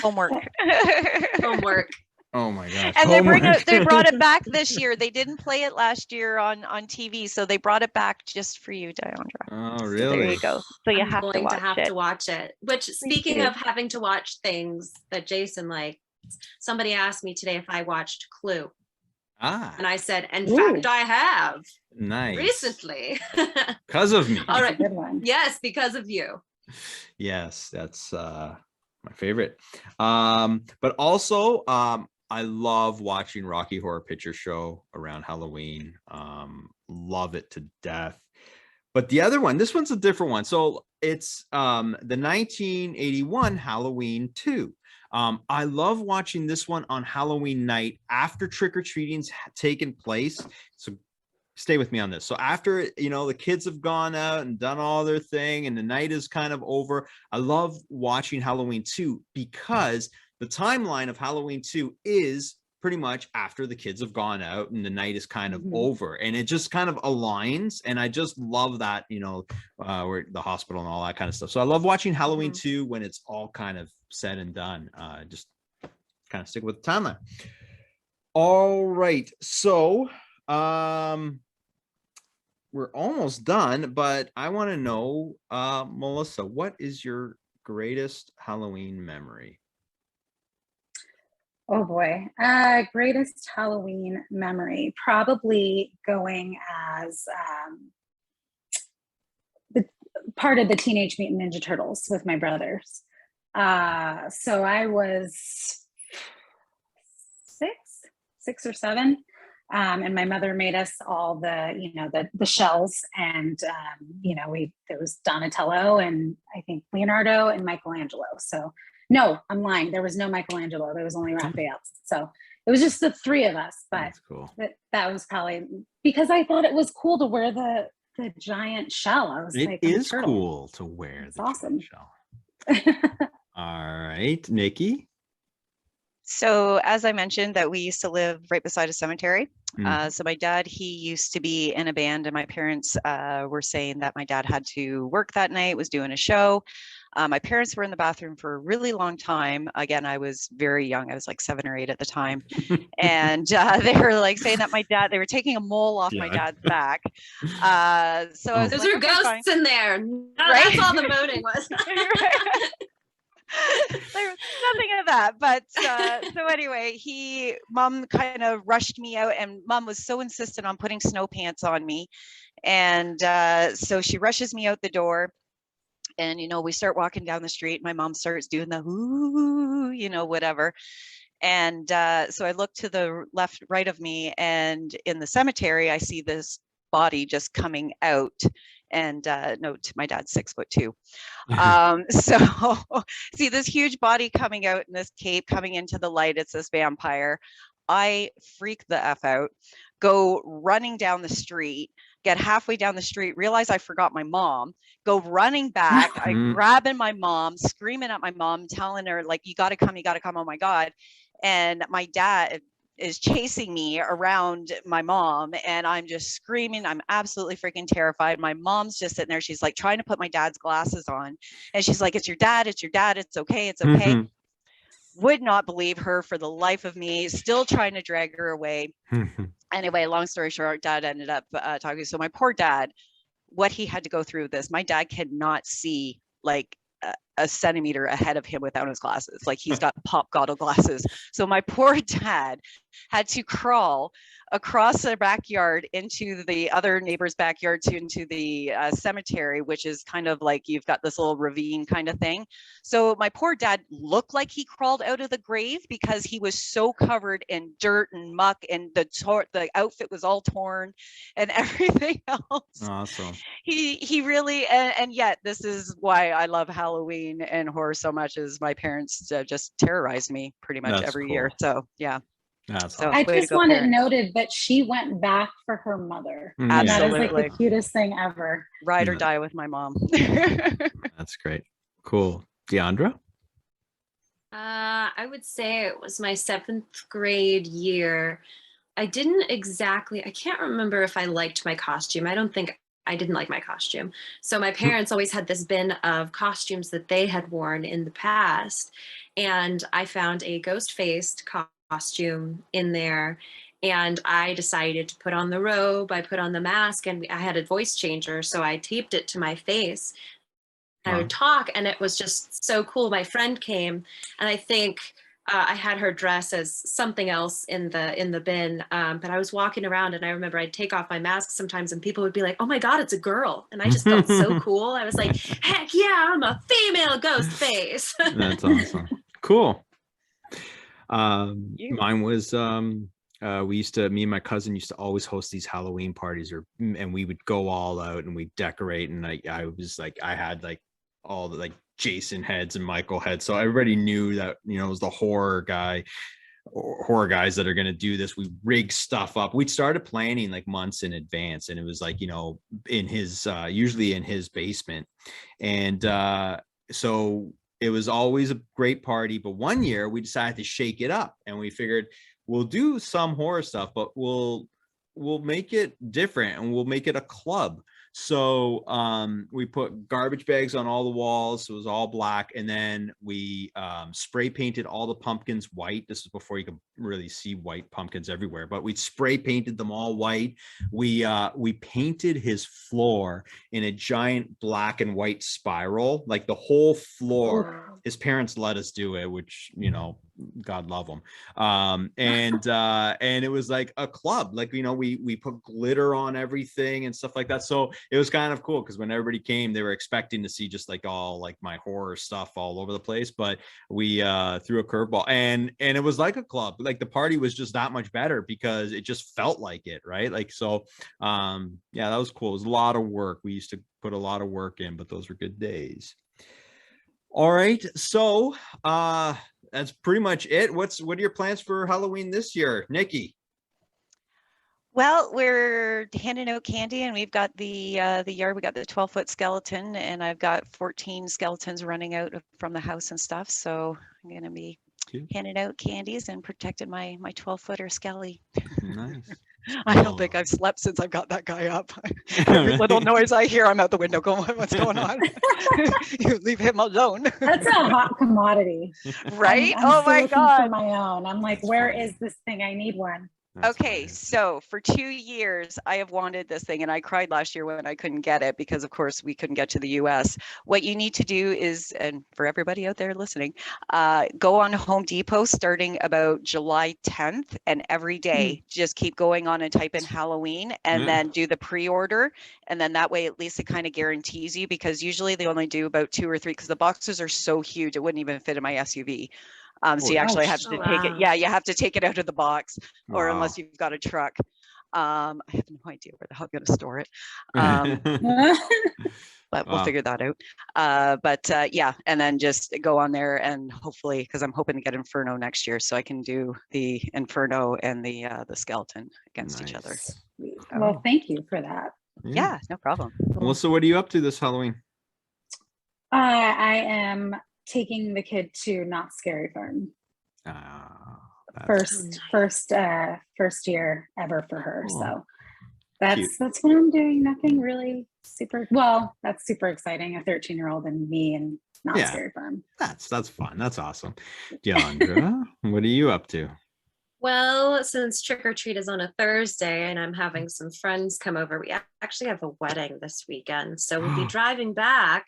Homework. Homework. Oh my gosh. And they brought it back this year. They didn't play it last year on TV, so they brought it back just for you, Diandra. Oh, really? So there you go. So you I'm have going to watch it. to watch it. Which, speaking of having to watch things that Jason likes, somebody asked me today if I watched Clue. And I said, in fact, I have. Nice. Recently. Because of me. All right. Good one. Yes, because of you. Yes, that's my favorite. But also, I love watching Rocky Horror Picture Show around Halloween. Love it to death. But the other one, this one's a different one. So it's the 1981 Halloween 2. I love watching this one on Halloween night after trick-or-treating's taken place. So stay with me on this. So after, the kids have gone out and done all their thing and the night is kind of over, I love watching Halloween 2 because the timeline of Halloween 2 is pretty much after the kids have gone out and the night is kind of over, and it just kind of aligns. And I just love that, where the hospital and all that kind of stuff. So I love watching Halloween 2 when it's all kind of said and done. Just kind of stick with the timeline. All right. So we're almost done, but I want to know, Melissa, what is your greatest Halloween memory? Oh boy. Greatest Halloween memory. Probably going as the part of the Teenage Mutant Ninja Turtles with my brothers. So I was six or seven. And my mother made us all the shells, and there was Donatello and I think Leonardo and Michelangelo. So no, I'm lying. There was no Michelangelo. There was only Raphael. So it was just the three of us. But that's cool. That was probably because I thought it was cool to wear the giant shell. I was like, it is cool to wear the awesome shell. All right, Nikki. So as I mentioned, that we used to live right beside a cemetery. So my dad, he used to be in a band, and my parents were saying that my dad had to work that night, was doing a show. My parents were in the bathroom for a really long time. Again, I was very young. I was like 7 or 8 at the time. And they were like saying that they were taking a mole off my dad's back. So I was those like, are ghosts in there. No, right? That's all the moaning was. There's nothing of that, but so anyway, mom kind of rushed me out, and mom was so insistent on putting snow pants on me, and so she rushes me out the door, and we start walking down the street. My mom starts doing the ooh, whatever, and so I look to the right of me, and in the cemetery I see this body just coming out. And note, my dad's 6'2". So see this huge body coming out in this cape, coming into the light. It's this vampire. I freak the F out, go running down the street, get halfway down the street, realize I forgot my mom, go running back. I'm grabbing my mom, screaming at my mom, telling her, like, you got to come, oh my God. And my dad is chasing me around my mom, and I'm just screaming. I'm absolutely freaking terrified. My mom's just sitting there. She's like trying to put my dad's glasses on, and she's like, it's your dad. It's okay. It's okay. Would not believe her for the life of me, still trying to drag her away. Anyway, long story short, dad ended up talking. So my poor dad, what he had to go through with this, my dad cannot see like a centimeter ahead of him without his glasses. Like, he's got pop goggle glasses. So my poor dad had to crawl across the backyard into the other neighbor's backyard into the cemetery, which is kind of like, you've got this little ravine kind of thing. So my poor dad looked like he crawled out of the grave because he was so covered in dirt and muck, and the outfit was all torn and everything else. Awesome. He really, and yet this is why I love Halloween. Halloween and horror so much as my parents just terrorized me pretty much That's every cool. year. So yeah. That's So awesome. I way to just go, want it parents. noted that she went back for her mother. Yeah. And that is like Absolutely. the cutest thing ever. Ride or Yeah. die with my mom. That's great. Cool. Diandra? I would say it was my 7th grade year. I can't remember if I liked my costume. I didn't like my costume. So my parents always had this bin of costumes that they had worn in the past. And I found a ghost-faced costume in there. And I decided to put on the robe. I put on the mask, and I had a voice changer. So I taped it to my face. I would talk, and it was just so cool. My friend came, and I think I had her dress as something else in the bin. But I was walking around, and I remember I'd take off my mask sometimes, and people would be like, "Oh my God, it's a girl!" And I just felt so cool. I was like, "Heck yeah, I'm a female ghost face." That's awesome. Cool. You. Mine was me and my cousin used to always host these Halloween parties, and we would go all out and we decorate, and I had like all the like Jason heads and Michael heads, so everybody knew that, you know, it was the horror guys that are going to do this. We rigged stuff up. We'd started planning like months in advance, and it was like, you know, in his usually in his basement, and so it was always a great party. But one year we decided to shake it up, and we figured we'll do some horror stuff, but we'll make it different, and we'll make it a club. So we put garbage bags on all the walls, so it was all black, and then we spray painted all the pumpkins white. This is before you could really see white pumpkins everywhere, but we spray painted them all white. We painted his floor in a giant black and white spiral, like the whole floor. His parents let us do it, which, you know, God love them. And it was like a club, like, you know, we put glitter on everything and stuff like that. So it was kind of cool, because when everybody came, they were expecting to see just like all like my horror stuff all over the place. But we threw a curveball, and it was like a club. Like the party was just that much better because it just felt like it, right? Like, so yeah, that was cool. It was a lot of work. We used to put a lot of work in, but those were good days. All right, so that's pretty much it. What are your plans for Halloween this year, Nikki? Well, we're handing out candy, and we've got the yard. We got the 12-foot skeleton, and I've got 14 skeletons running out from the house and stuff. So I'm gonna be handing out candies and protecting my 12-footer skelly. Nice. I don't think I've slept since I've got that guy up. Every little noise I hear, I'm out the window going, "What's going on?" You leave him alone. That's a hot commodity. Right? I'm Oh still my looking God. for my own. I'm like, where is this thing? I need one. Okay, so for 2 years, I have wanted this thing, and I cried last year when I couldn't get it because, of course, we couldn't get to the US. What you need to do is, and for everybody out there listening, go on Home Depot starting about July 10th, and every day just keep going on and type in Halloween, and then do the pre-order, and then that way at least it kind of guarantees you, because usually they only do about 2 or 3, because the boxes are so huge it wouldn't even fit in my SUV. So you actually have to take it. Yeah, you have to take it out of the box, or unless you've got a truck. I have no idea where the hell I'm going to store it. But we'll figure that out. Yeah, and then just go on there, and hopefully, because I'm hoping to get Inferno next year, so I can do the Inferno and the skeleton against each other. Well, thank you for that. Yeah, no problem. Melissa, what are you up to this Halloween? I am taking the kid to Not Scary Farm. First year ever for her. Cool. So that's what I'm doing. Nothing really super. Well, that's super exciting. A 13-year-old and me and Not Scary Farm. That's fun. That's awesome. Diandra, what are you up to? Well, since trick or treat is on a Thursday and I'm having some friends come over, we actually have a wedding this weekend, so we'll be driving back.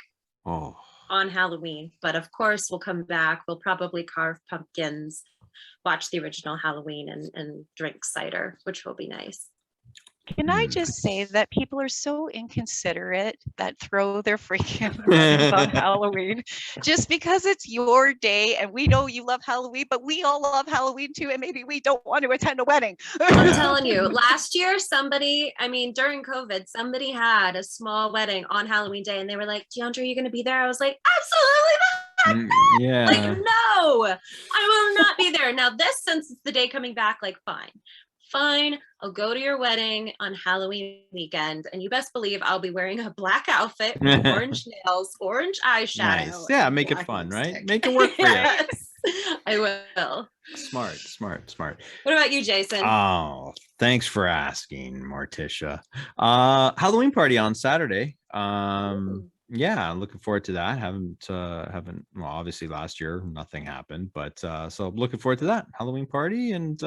On Halloween, but of course we'll come back. We'll probably carve pumpkins, watch the original Halloween, and drink cider, which will be nice. Can I just say that people are so inconsiderate that throw their freaking weddings on Halloween just because it's your day, and we know you love Halloween, but we all love Halloween too, and maybe we don't want to attend a wedding. I'm telling you, last year during COVID, somebody had a small wedding on Halloween day, and they were like, "Diandra, are you going to be there?" I was like, "Absolutely Yeah. Like, no, I will not be there. Now this, since it's the day coming back, like, fine, I'll go to your wedding on Halloween weekend, and you best believe I'll be wearing a black outfit with orange nails, orange eyeshadow. Nice. Yeah, and make it black fun, right? lipstick. Make it work for you. Yes, I will. Smart. What about you, Jason? Oh, thanks for asking, Morticia. Halloween party on Saturday. Yeah, I'm looking forward to that. Haven't well, obviously last year nothing happened, but so I'm looking forward to that Halloween party, and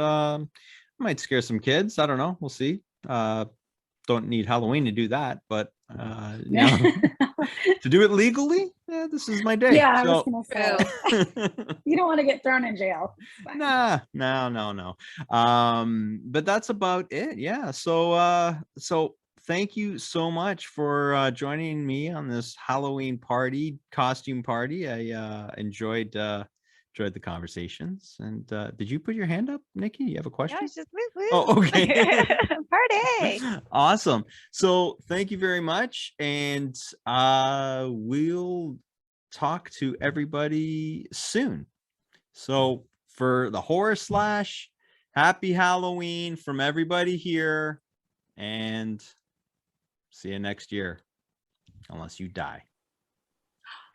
might scare some kids. I don't know. We'll see. Don't need Halloween to do that, but you know, to do it legally, yeah, this is my day. Yeah, I So, was gonna say you don't want to get thrown in jail. nah, no. But that's about it. Yeah. So thank you so much for joining me on this Halloween costume party. I enjoyed the conversations. And did you put your hand up, Nikki? You have a question? No, it's just woo woo. Oh, okay. Party. Awesome. So thank you very much. And we'll talk to everybody soon. So for the horror slash, happy Halloween from everybody here, and see you next year, unless you die.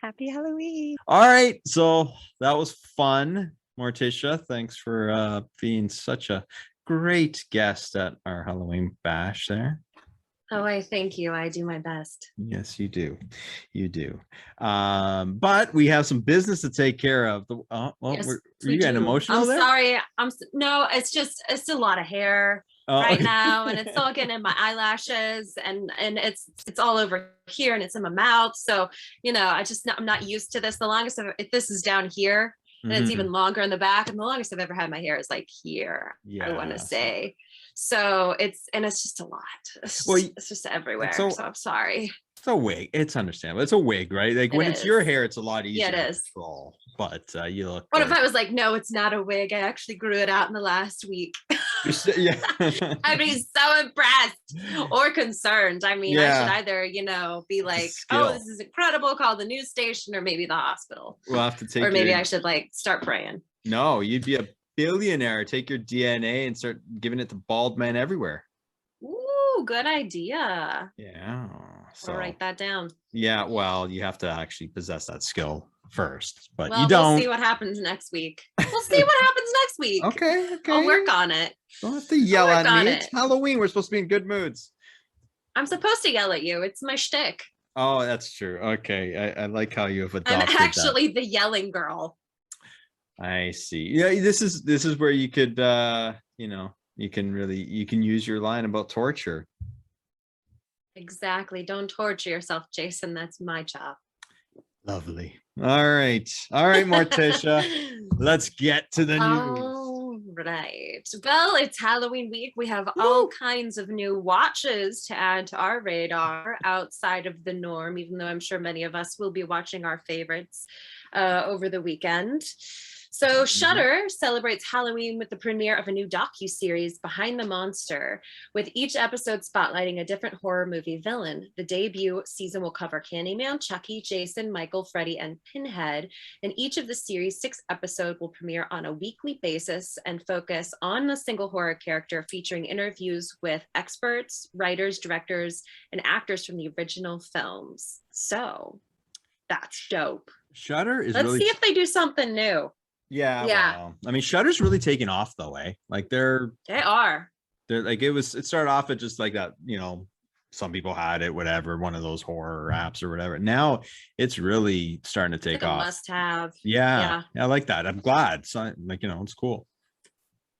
Happy Halloween. All right. So that was fun. Morticia, thanks for being such a great guest at our Halloween bash there. Oh, I thank you. I do my best. Yes, you do. You do. But we have some business to take care of. Well, Yes, were we you getting do. emotional I'm there? sorry. No, it's a lot of hair right now, and it's all getting in my eyelashes, and it's all over here, and it's in my mouth. So, you know, I'm not used to this. The longest if this is down here, and it's even longer in the back, and the longest I've ever had my hair is like here. Yeah, I want to say. So it's just a lot. It's just everywhere. So I'm sorry. It's a wig. It's understandable. It's a wig, right? Like when it's your hair, it's a lot easier to control. But you look. What if I was like, no, it's not a wig. I actually grew it out in the last week. Yeah. I'd be so impressed or concerned. I mean, I should either, be like, oh, this is incredible, call the news station, or maybe the hospital. We'll have to take. Or maybe I should like start praying. No, you'd be a billionaire. Take your DNA and start giving it to bald men everywhere. Ooh, good idea. Yeah. So I'll write that down. Yeah, well, you have to actually possess that skill first, but well, you don't. We'll see what happens next week. Okay. I'll work on it. Don't have to yell at me. It's Halloween. We're supposed to be in good moods. I'm supposed to yell at you. It's my shtick. Oh, that's true. Okay. I like how you have adopted I'm actually the yelling girl. I see. Yeah, this is where you could you can use your line about torture. Exactly. Don't torture yourself, Jason. That's my job. Lovely. All right, Morticia. Let's get to the news. All right. Well, it's Halloween week. We have all kinds of new watches to add to our radar outside of the norm, even though I'm sure many of us will be watching our favorites over the weekend. So Shudder celebrates Halloween with the premiere of a new docuseries, Behind the Monster, with each episode spotlighting a different horror movie villain. The debut season will cover Candyman, Chucky, Jason, Michael, Freddy, and Pinhead. And each of the series' 6 episodes will premiere on a weekly basis and focus on a single horror character, featuring interviews with experts, writers, directors, and actors from the original films. So that's dope. Shudder is Let's really... see if they do something new. Yeah. Well, I mean, Shudder's really taking off though, eh? Like they're like it started off at just like that, some people had it, whatever, one of those horror apps or whatever. Now it's really starting to take off. Must have. Yeah, I like that. I'm glad. So it's cool.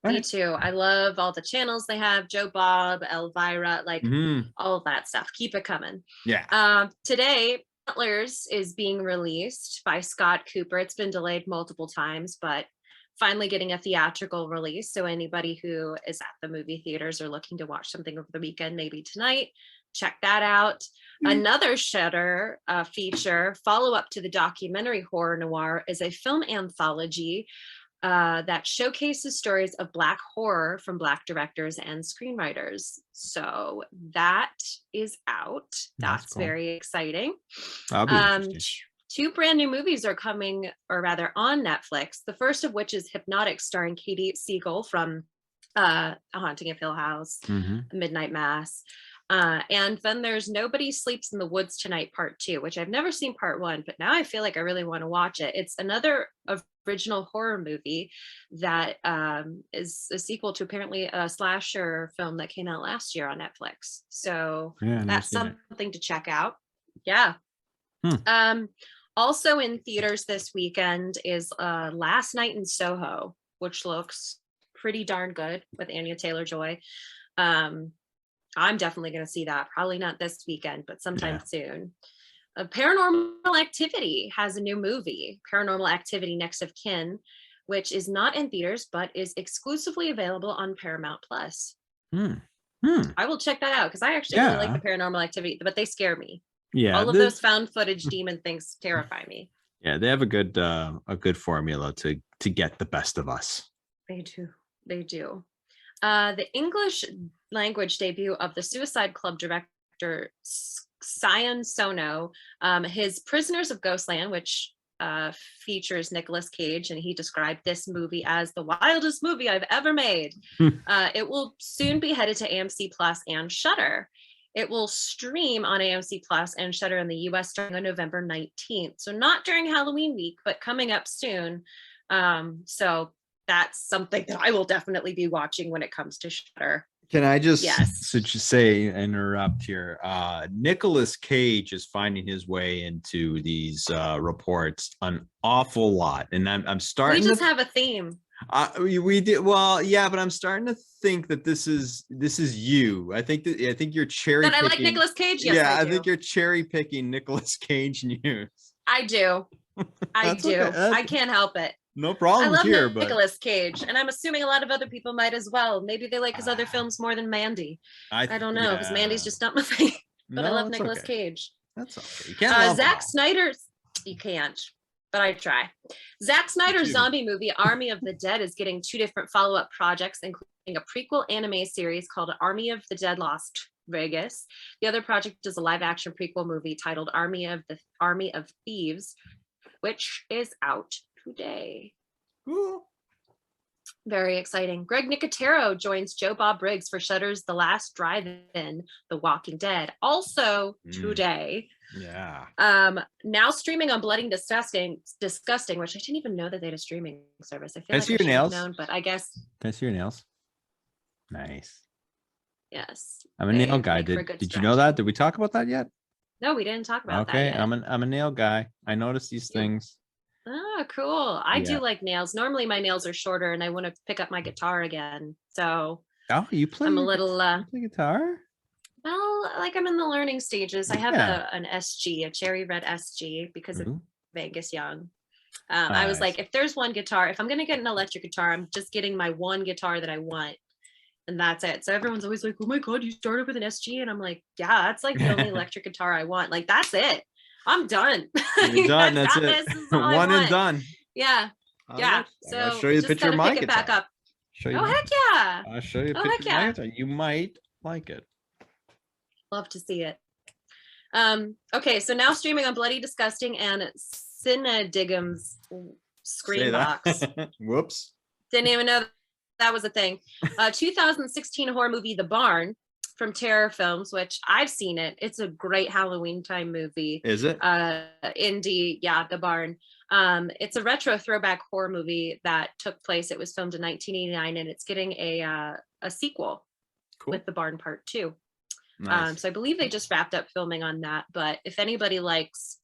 Me too. I love all the channels they have, Joe Bob, Elvira, like all of that stuff. Keep it coming. Yeah. Today, Antlers is being released by Scott Cooper. It's been delayed multiple times, but finally getting a theatrical release. So anybody who is at the movie theaters or looking to watch something over the weekend, maybe tonight, check that out. Another Shudder feature, follow-up to the documentary Horror Noir, is a film anthology that showcases stories of Black horror from Black directors and screenwriters. So that is out. That's cool. Very exciting. 2 brand new movies are coming, or rather on Netflix. The first of which is Hypnotic, starring Katie Siegel from A Haunting of Hill House, Midnight Mass. And then there's Nobody Sleeps in the Woods Tonight Part 2, which I've never seen Part 1, but now I feel like I really want to watch it. It's another original horror movie that is a sequel to apparently a slasher film that came out last year on Netflix. So that's something to check out. Yeah. Also in theaters this weekend is Last Night in Soho, which looks pretty darn good with Anya Taylor-Joy. I'm definitely going to see that. Probably not this weekend, but sometime soon. Paranormal Activity has a new movie, Paranormal Activity Next of Kin, which is not in theaters, but is exclusively available on Paramount Plus. I will check that out because I actually really like the Paranormal Activity, but they scare me. Yeah, all of those found footage demon things terrify me. Yeah, they have a good formula to get the best of us. They do. The English language debut of the Suicide Club director Sion Sono, his Prisoners of Ghostland, which features Nicolas Cage, and he described this movie as the wildest movie I've ever made. It will soon be headed to AMC Plus and Shudder. It will stream on AMC Plus and Shudder in the US starting on November 19th. So not during Halloween week, but coming up soon. So that's something that I will definitely be watching when it comes to Shudder. Can I just interrupt here? Nicolas Cage is finding his way into these reports an awful lot, and I'm starting. We just have a theme. We did well, yeah, but I'm starting to think that this is you. I think you're cherry picking. I like Nicolas Cage. Yes, yeah, I think you're cherry picking Nicolas Cage news. I do. I do. Okay. I can't help it. No problem. I love here, Nicolas Cage, and I'm assuming a lot of other people might as well. Maybe they like his other films more than Mandy. I don't know, because Mandy's just not my thing. But I love Nicolas Cage. That's okay. You can't. Zack Snyder's. You can't. But I try. Zack Snyder's zombie movie, Army of the Dead, is getting 2 different follow-up projects, including a prequel anime series called Army of the Dead Lost Vegas. The other project is a live-action prequel movie titled Army of Thieves, which is out today. Cool. Very exciting. Greg Nicotero joins Joe Bob Briggs for Shudder's The Last Drive-In, The Walking Dead, also today. Yeah. Now streaming on Bloody Disgusting, which I didn't even know that they had a streaming service. I feel like I should have known, but I guess. Can I see your nails? Nice. Yes. I'm a nail guy. Did you know that? Did we talk about that yet? No, we didn't talk about that. Okay, yet. I'm a nail guy. I notice these things. Oh, cool. I do like nails. Normally my nails are shorter and I want to pick up my guitar again. So you play I'm a little play guitar? Well, like I'm in the learning stages. I have an SG, a cherry red SG because of Vegas Young. I was like, if there's one guitar, if I'm going to get an electric guitar, I'm just getting my one guitar that I want. And that's it. So everyone's always like, oh my God, you started with an SG. And I'm like, yeah, that's like the only electric guitar I want. Like, that's it. I'm done. You're done. That's it. One and done. Yeah. Yeah. So I'll show you a picture of my guitar. Back up. Oh, heck yeah. I'll show you a picture of my guitar. You might like it. Love to see it. Okay, so now streaming on Bloody Disgusting and Cinedigm's Screenbox. Whoops. Didn't even know that was a thing. 2016 horror movie The Barn from Terror Films, which I've seen it. It's a great Halloween time movie. Is it? Indie, yeah, The Barn. It's a retro throwback horror movie that took place. It was filmed in 1989, and it's getting a sequel with The Barn Part 2. Nice. So I believe they just wrapped up filming on that. But if anybody likes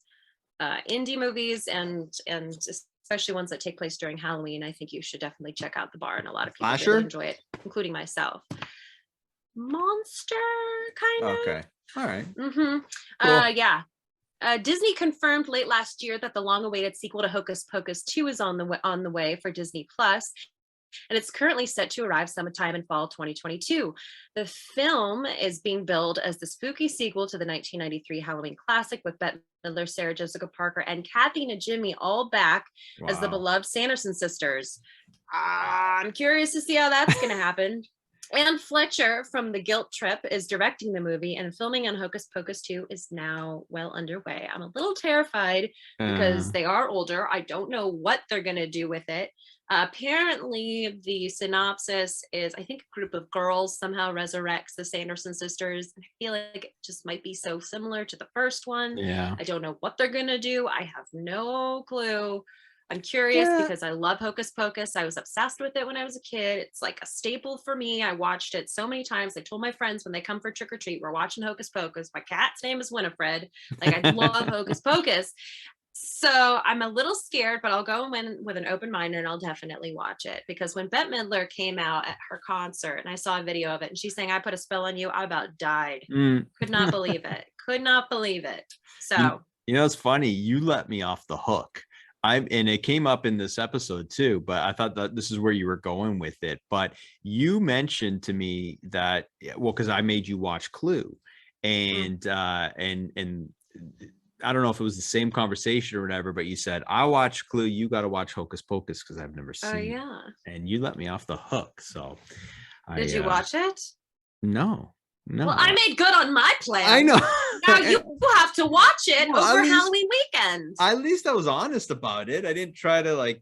indie movies and especially ones that take place during Halloween, I think you should definitely check out The Barn. A lot of people really enjoy it, including myself. Monster kind of. Okay. All right. Cool. Yeah. Disney confirmed late last year that the long-awaited sequel to Hocus Pocus 2 is on the way for Disney Plus, and it's currently set to arrive sometime in fall 2022. The film is being billed as the spooky sequel to the 1993 Halloween classic, with Bette Midler, Sarah Jessica Parker, and Kathy Najimy all back as the beloved Sanderson sisters. I'm curious to see how that's going to happen. And Fletcher from The Guilt Trip is directing the movie, and filming on Hocus Pocus 2 is now well underway. I'm a little terrified because they are older. I don't know what they're going to do with it. Apparently, the synopsis is, I think, a group of girls somehow resurrects the Sanderson sisters. I feel like it just might be so similar to the first one. Yeah. I don't know what they're going to do. I have no clue. I'm curious because I love Hocus Pocus. I was obsessed with it when I was a kid. It's like a staple for me. I watched it so many times. I told my friends when they come for trick or treat, we're watching Hocus Pocus. My cat's name is Winifred. Like, I love Hocus Pocus. So I'm a little scared, but I'll go in with an open mind and I'll definitely watch it, because when Bette Midler came out at her concert and I saw a video of it and she's saying, "I put a spell on you," I about died. Could not believe it. Could not believe it. So you know, it's funny. You let me off the hook. And it came up in this episode too, but I thought that this is where you were going with it. But you mentioned to me that, well, because I made you watch Clue, and I don't know if it was the same conversation or whatever, but you said, I watched Clue, you got to watch Hocus Pocus because I've never seen it. And you let me off the hook. So did you watch it? No. Well, I made good on my plan. I know. Now you have to watch it over Halloween weekend. At least I was honest about it. I didn't try to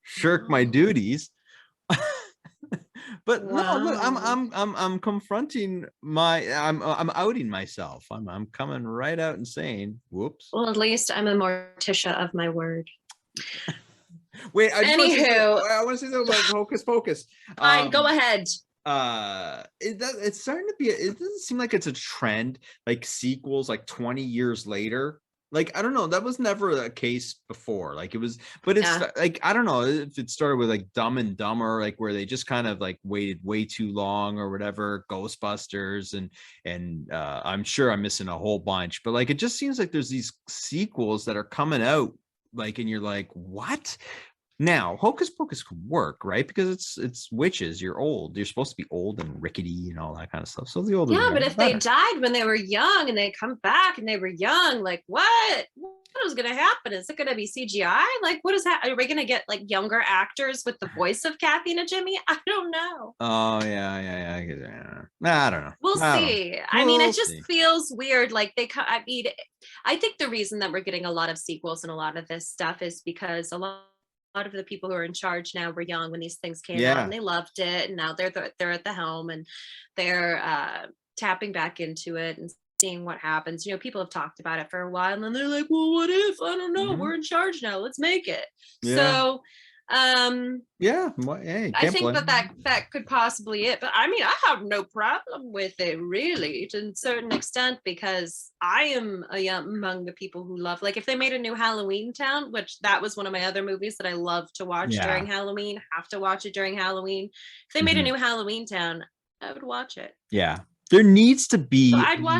shirk my duties. But no, look, I'm confronting I'm outing myself. I'm coming right out and saying, whoops. Well, at least I'm a Morticia of my word. Wait, I want to say something about Hocus Pocus. Fine, go ahead. It's starting to be, it doesn't seem like it's a trend, like sequels like 20 years later. Like, I don't know, that was never a case before. Like, it was, but it's like, I don't know if it started with like Dumb and Dumber, like where they just kind of like waited way too long or whatever, Ghostbusters, and I'm sure I'm missing a whole bunch, but like, it just seems like there's these sequels that are coming out, like, and you're like, what? Now, Hocus Pocus could work, right? Because it's witches. You're old. You're supposed to be old and rickety and all that kind of stuff. So the older, but if they died when they were young and they come back and they were young, like what is going to happen? Is it going to be CGI? Like, what is that? Are we going to get like younger actors with the voice of Kathy and Jimmy? I don't know. Oh yeah. I don't know. We'll see. I mean, it just feels weird. Like I think the reason that we're getting a lot of sequels and a lot of this stuff is because a lot of the people who are in charge now were young when these things came out and they loved it, and now they're at the helm and they're tapping back into it and seeing what happens. You know, people have talked about it for a while and then they're like, well, what if? I don't know. We're in charge now. Let's make it. So hey, I think that could possibly it. But I mean, I have no problem with it really, to a certain extent, because I am among the people who love, like, if they made a new Halloween Town, which that was one of my other movies that I love to watch during Halloween, have to watch it during Halloween. If they made a new Halloween Town, I would watch it. Yeah. There needs to be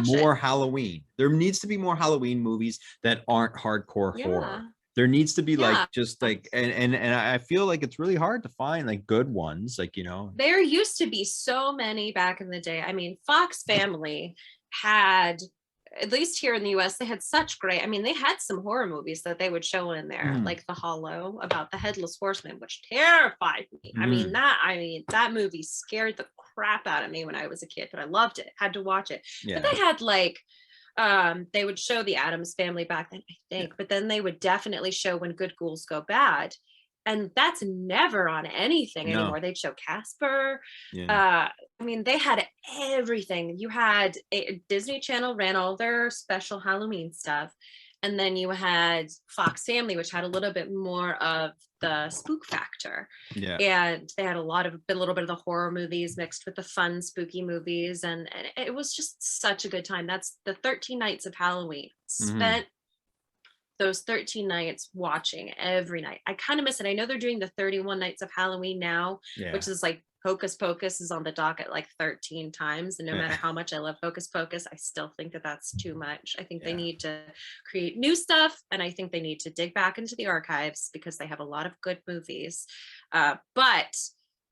more it. Halloween. There needs to be more Halloween movies that aren't hardcore horror. There needs to be like just like and I feel like it's really hard to find like good ones, like, you know. There used to be so many back in the day. I mean, Fox Family had, at least here in the US, they had such great, I mean, they had some horror movies that they would show in there, like The Hollow, about the Headless Horseman, which terrified me. I mean, that movie scared the crap out of me when I was a kid, but I loved it, had to watch it. But they had like they would show the Addams Family back then, I think, but then they would definitely show When Good Ghouls Go Bad, and that's never on anything anymore. They'd show Casper. I mean, they had everything. You had Disney Channel ran all their special Halloween stuff, and then you had Fox Family, which had a little bit more of the spook factor. And they had a little bit of the horror movies mixed with the fun spooky movies, and it was just such a good time. That's the 13 nights of Halloween. Spent those 13 nights watching every night. I kind of miss it. I know they're doing the 31 nights of Halloween now, which is like Hocus Pocus is on the docket like 13 times. And no matter how much I love Hocus Pocus, I still think that that's too much. I think they need to create new stuff. And I think they need to dig back into the archives because they have a lot of good movies. But,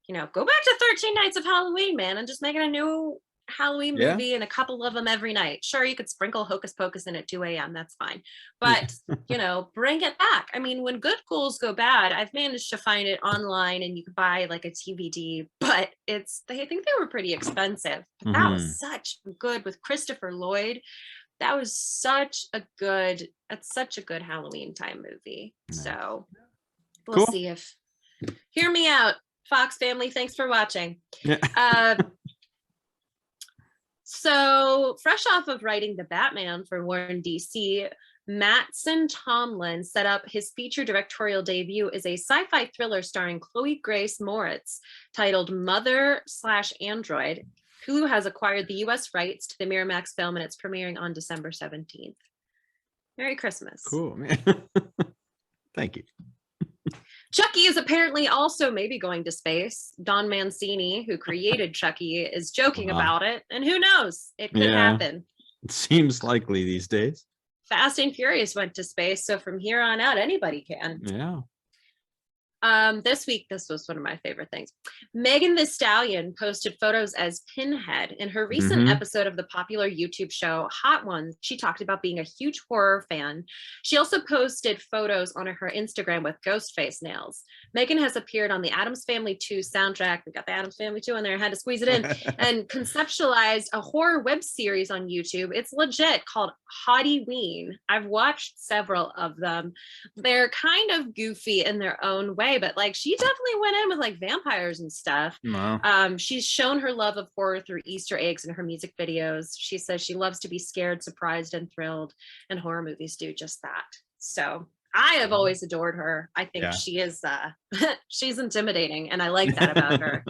you know, go back to 13 Nights of Halloween, man, and just make it a new Halloween Yeah. movie and a couple of them every night. Sure, you could sprinkle Hocus Pocus in at 2 a.m. That's fine. But, you know, bring it back. I mean, when good ghouls go bad, I've managed to find it online and you could buy like a TVD, but I think they were pretty expensive. But that was such good with Christopher Lloyd. That was such a good Halloween time movie. Nice. So we'll Cool. see if, hear me out, Fox family. Thanks for watching. Yeah. So fresh off of writing The Batman for Warren DC, Mattson Tomlin set up his feature directorial debut as a sci-fi thriller starring Chloe Grace Moritz titled Mother/Android, who has acquired the US rights to the Miramax film, and it's premiering on December 17th. Merry Christmas. Cool. Thank you. Chucky is apparently also maybe going to space. Don Mancini, who created Chucky, is joking about it. And who knows? It could happen. It seems likely these days. Fast and Furious went to space. So from here on out, anybody can. Yeah. This week, this was one of my favorite things. Megan Thee Stallion posted photos as Pinhead. In her recent episode of the popular YouTube show Hot Ones, she talked about being a huge horror fan. She also posted photos on her Instagram with ghost face nails. Megan has appeared on the Addams Family 2 soundtrack. We got the Addams Family 2 in there, had to squeeze it in, and conceptualized a horror web series on YouTube. It's legit, called Hottie Ween. I've watched several of them. They're kind of goofy in their own way, but like she definitely went in with like vampires and stuff. Wow. She's shown her love of horror through Easter eggs in her music videos. She says she loves to be scared, surprised, and thrilled, and horror movies do just that. So I have always adored her. I think she is she's intimidating, and I like that about her.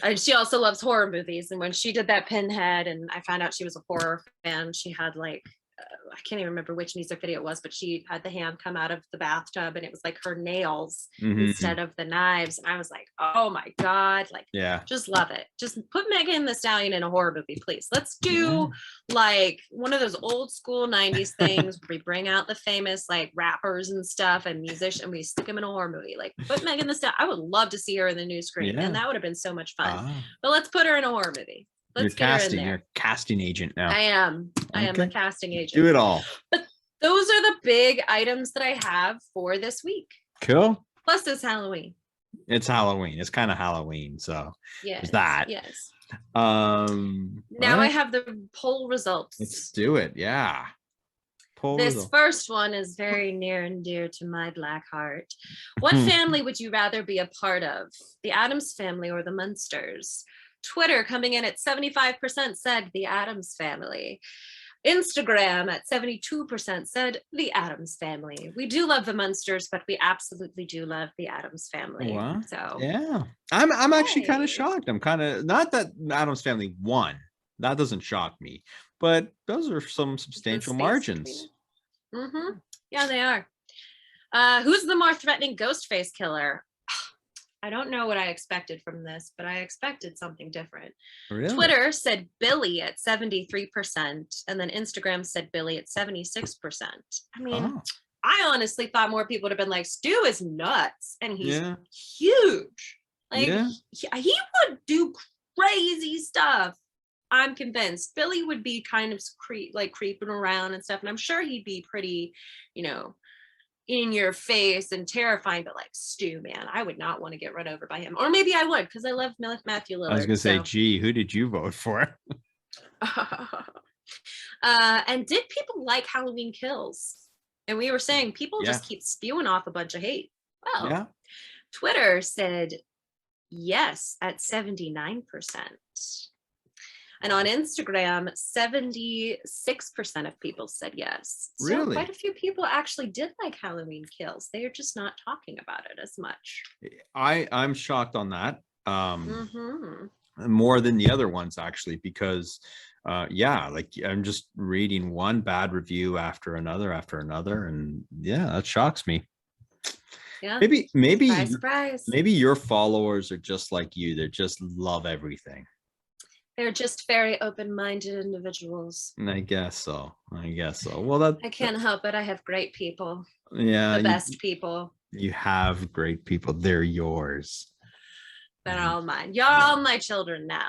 And she also loves horror movies. And when she did that Pinhead, and I found out she was a horror fan, she had like I can't even remember which music video it was, but she had the hand come out of the bathtub and it was like her nails instead of the knives. And I was like, oh my God, like, just love it. Just put Megan Thee Stallion in a horror movie, please. Let's do like one of those old school 90s things where we bring out the famous like rappers and stuff and musicians and we stick them in a horror movie. Like put Megan Thee Stallion. I would love to see her in the new screen and that would have been so much fun. But let's put her in a horror movie. Let's You're a casting agent now. I am a casting agent. Do it all. But those are the big items that I have for this week. Cool. Plus it's Halloween. It's Halloween. It's kind of Halloween. So yes, that. Yes. Now I have the poll results. Let's do it. Yeah. This first one is very near and dear to my black heart. What family would you rather be a part of? The Addams Family or the Munsters? Twitter coming in at 75% said the Addams Family. Instagram at 72% said the Addams Family. We do love the Munsters, but we absolutely do love the Addams Family. Wow. So yeah, I'm actually kind of shocked. I'm kind of not that Addams Family won. That doesn't shock me, but those are some substantial margins. Yeah, they are. Who's the more threatening ghost face killer? I don't know what I expected from this, but I expected something different. Really? Twitter said Billy at 73%, and then Instagram said Billy at 76%. I mean, I honestly thought more people would have been like, Stu is nuts, and he's huge. Like, he would do crazy stuff. I'm convinced Billy would be kind of creeping around and stuff, and I'm sure he'd be pretty, in your face and terrifying, but like Stu, man, I would not want to get run over by him. Or maybe I would, because I love Matthew Lillard. I was gonna say, gee, who did you vote for? And did people like Halloween Kills? And we were saying people just keep spewing off a bunch of hate. Well, Twitter said yes at 79%. And on Instagram, 76% of people said yes. So quite a few people actually did like Halloween Kills. They are just not talking about it as much. I'm shocked on that. More than the other ones, actually, because like I'm just reading one bad review after another, and that shocks me. Yeah. Maybe surprise. Maybe your followers are just like you. They just love everything. They're just very open-minded individuals. I guess so. Well, I can't help it. I have great people. Yeah. The best people. You have great people. They're yours. They're all mine. You're all my children now.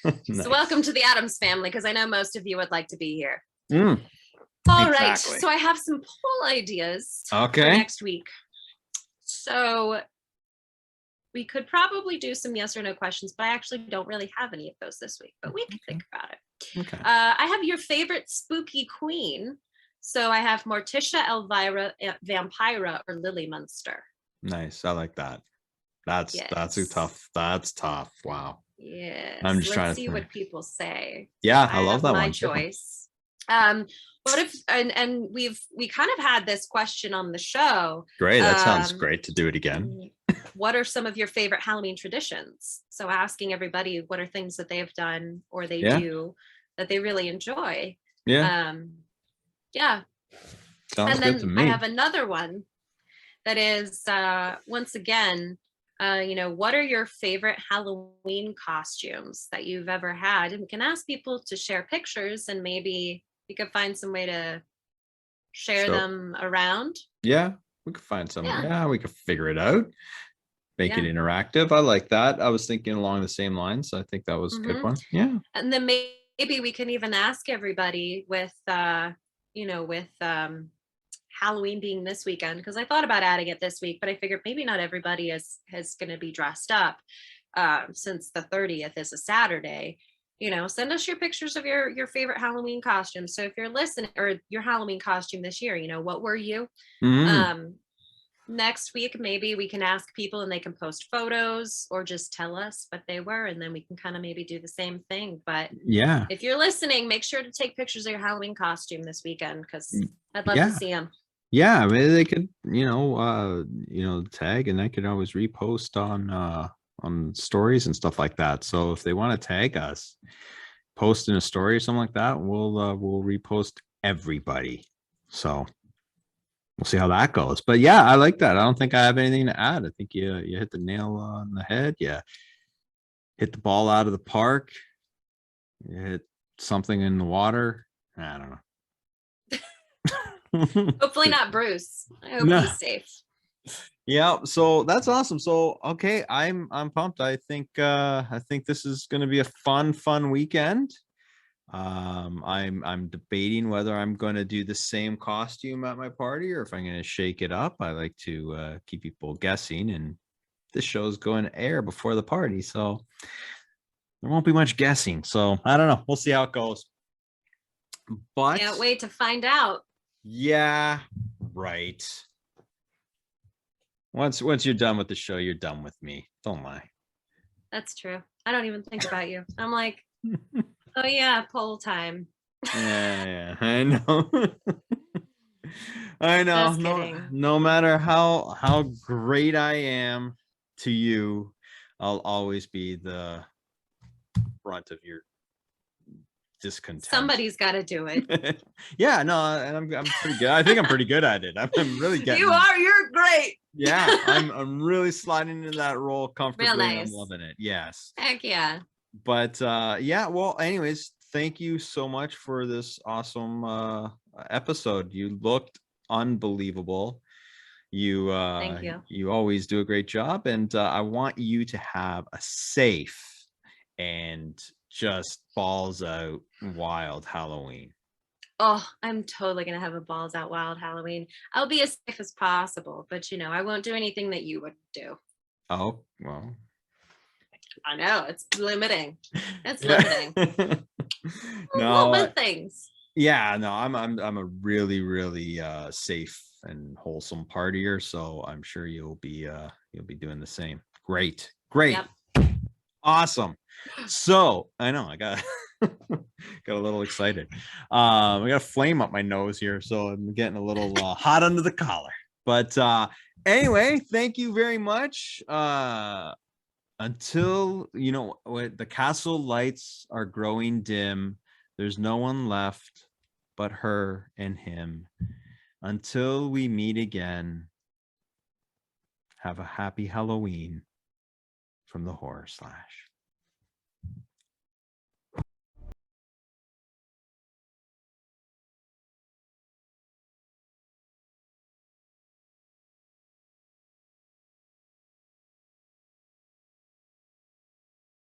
Nice. So welcome to the Addams family, because I know most of you would like to be here. Mm, All right. exactly. So I have some poll ideas for Okay. next week. So we could probably do some yes or no questions, but I actually don't really have any of those this week, but we can think about it. Okay. I have your favorite spooky queen. So I have Morticia, Elvira, Vampira, or Lily Munster. Nice. I like that. That's a tough. That's tough. Wow. Yes. I'm just trying Let's to see think. what people say. Yeah, I love have that my one. choice. What if and we kind of had this question on the show. Great. That sounds great to do it again. What are some of your favorite Halloween traditions? So asking everybody what are things that they have done or they do that they really enjoy. Yeah. Yeah. Sounds good to me. I have another one that is once again, what are your favorite Halloween costumes that you've ever had? And we can ask people to share pictures, and maybe we could find some way to share them around. Yeah, we could find some. Yeah, we could figure it out. Make it interactive. I like that. I was thinking along the same lines. I think that was a good one. Yeah. And then maybe we can even ask everybody with Halloween being this weekend, because I thought about adding it this week, but I figured maybe not everybody is going to be dressed up since the 30th is a Saturday. Send us your pictures of your favorite Halloween costumes. So if you're listening, or your Halloween costume this year, what were you? Next week, maybe we can ask people and they can post photos or just tell us what they were, and then we can kind of maybe do the same thing. But yeah, if you're listening, make sure to take pictures of your Halloween costume this weekend, because I'd love to see them. Yeah, maybe they could, tag, and I could always repost on stories and stuff like that. So if they want to tag us, post in a story or something like that, we'll repost everybody. So we'll see how that goes. But yeah, I like that. I don't think I have anything to add. I think you hit the nail on the head. Yeah, hit the ball out of the park. You hit something in the water. I don't know. Hopefully not Bruce. I hope he's safe. Yeah, so that's awesome. So okay, I'm pumped. I think this is going to be a fun weekend. I'm debating whether I'm going to do the same costume at my party or if I'm going to shake it up. I like to keep people guessing, and this show's going to air before the party, so there won't be much guessing. So I don't know. We'll see how it goes. But can't wait to find out. Yeah, right. Once you're done with the show, you're done with me. Don't lie. That's true. I don't even think about you. I'm like, oh yeah, poll time. Yeah, I know. I know. No matter how great I am to you, I'll always be the brunt of your discontent. Somebody's got to do it. Yeah, no, and I'm pretty good. I think I'm pretty good at it. I'm really getting. You're great. Yeah, I'm really sliding into that role comfortably. Real nice. I'm loving it. Yes. Heck yeah. But yeah, well, anyways, thank you so much for this awesome episode. You looked unbelievable. Thank you. You always do a great job, and I want you to have a safe and just balls out wild Halloween. Oh, I'm totally gonna have a balls out wild Halloween. I'll be as safe as possible, but I won't do anything that you would do. Oh, well, I know it's limiting. It's limiting. No, limit things. Yeah, no, I'm a really safe and wholesome partier, so I'm sure you'll be doing the same. Great. Yep. Awesome. So I know I got a little excited. I got a flame up my nose here, so I'm getting a little hot under the collar. But anyway, thank you very much. Until the castle lights are growing dim, there's no one left but her and him. Until we meet again, have a happy Halloween from the Horror Slash.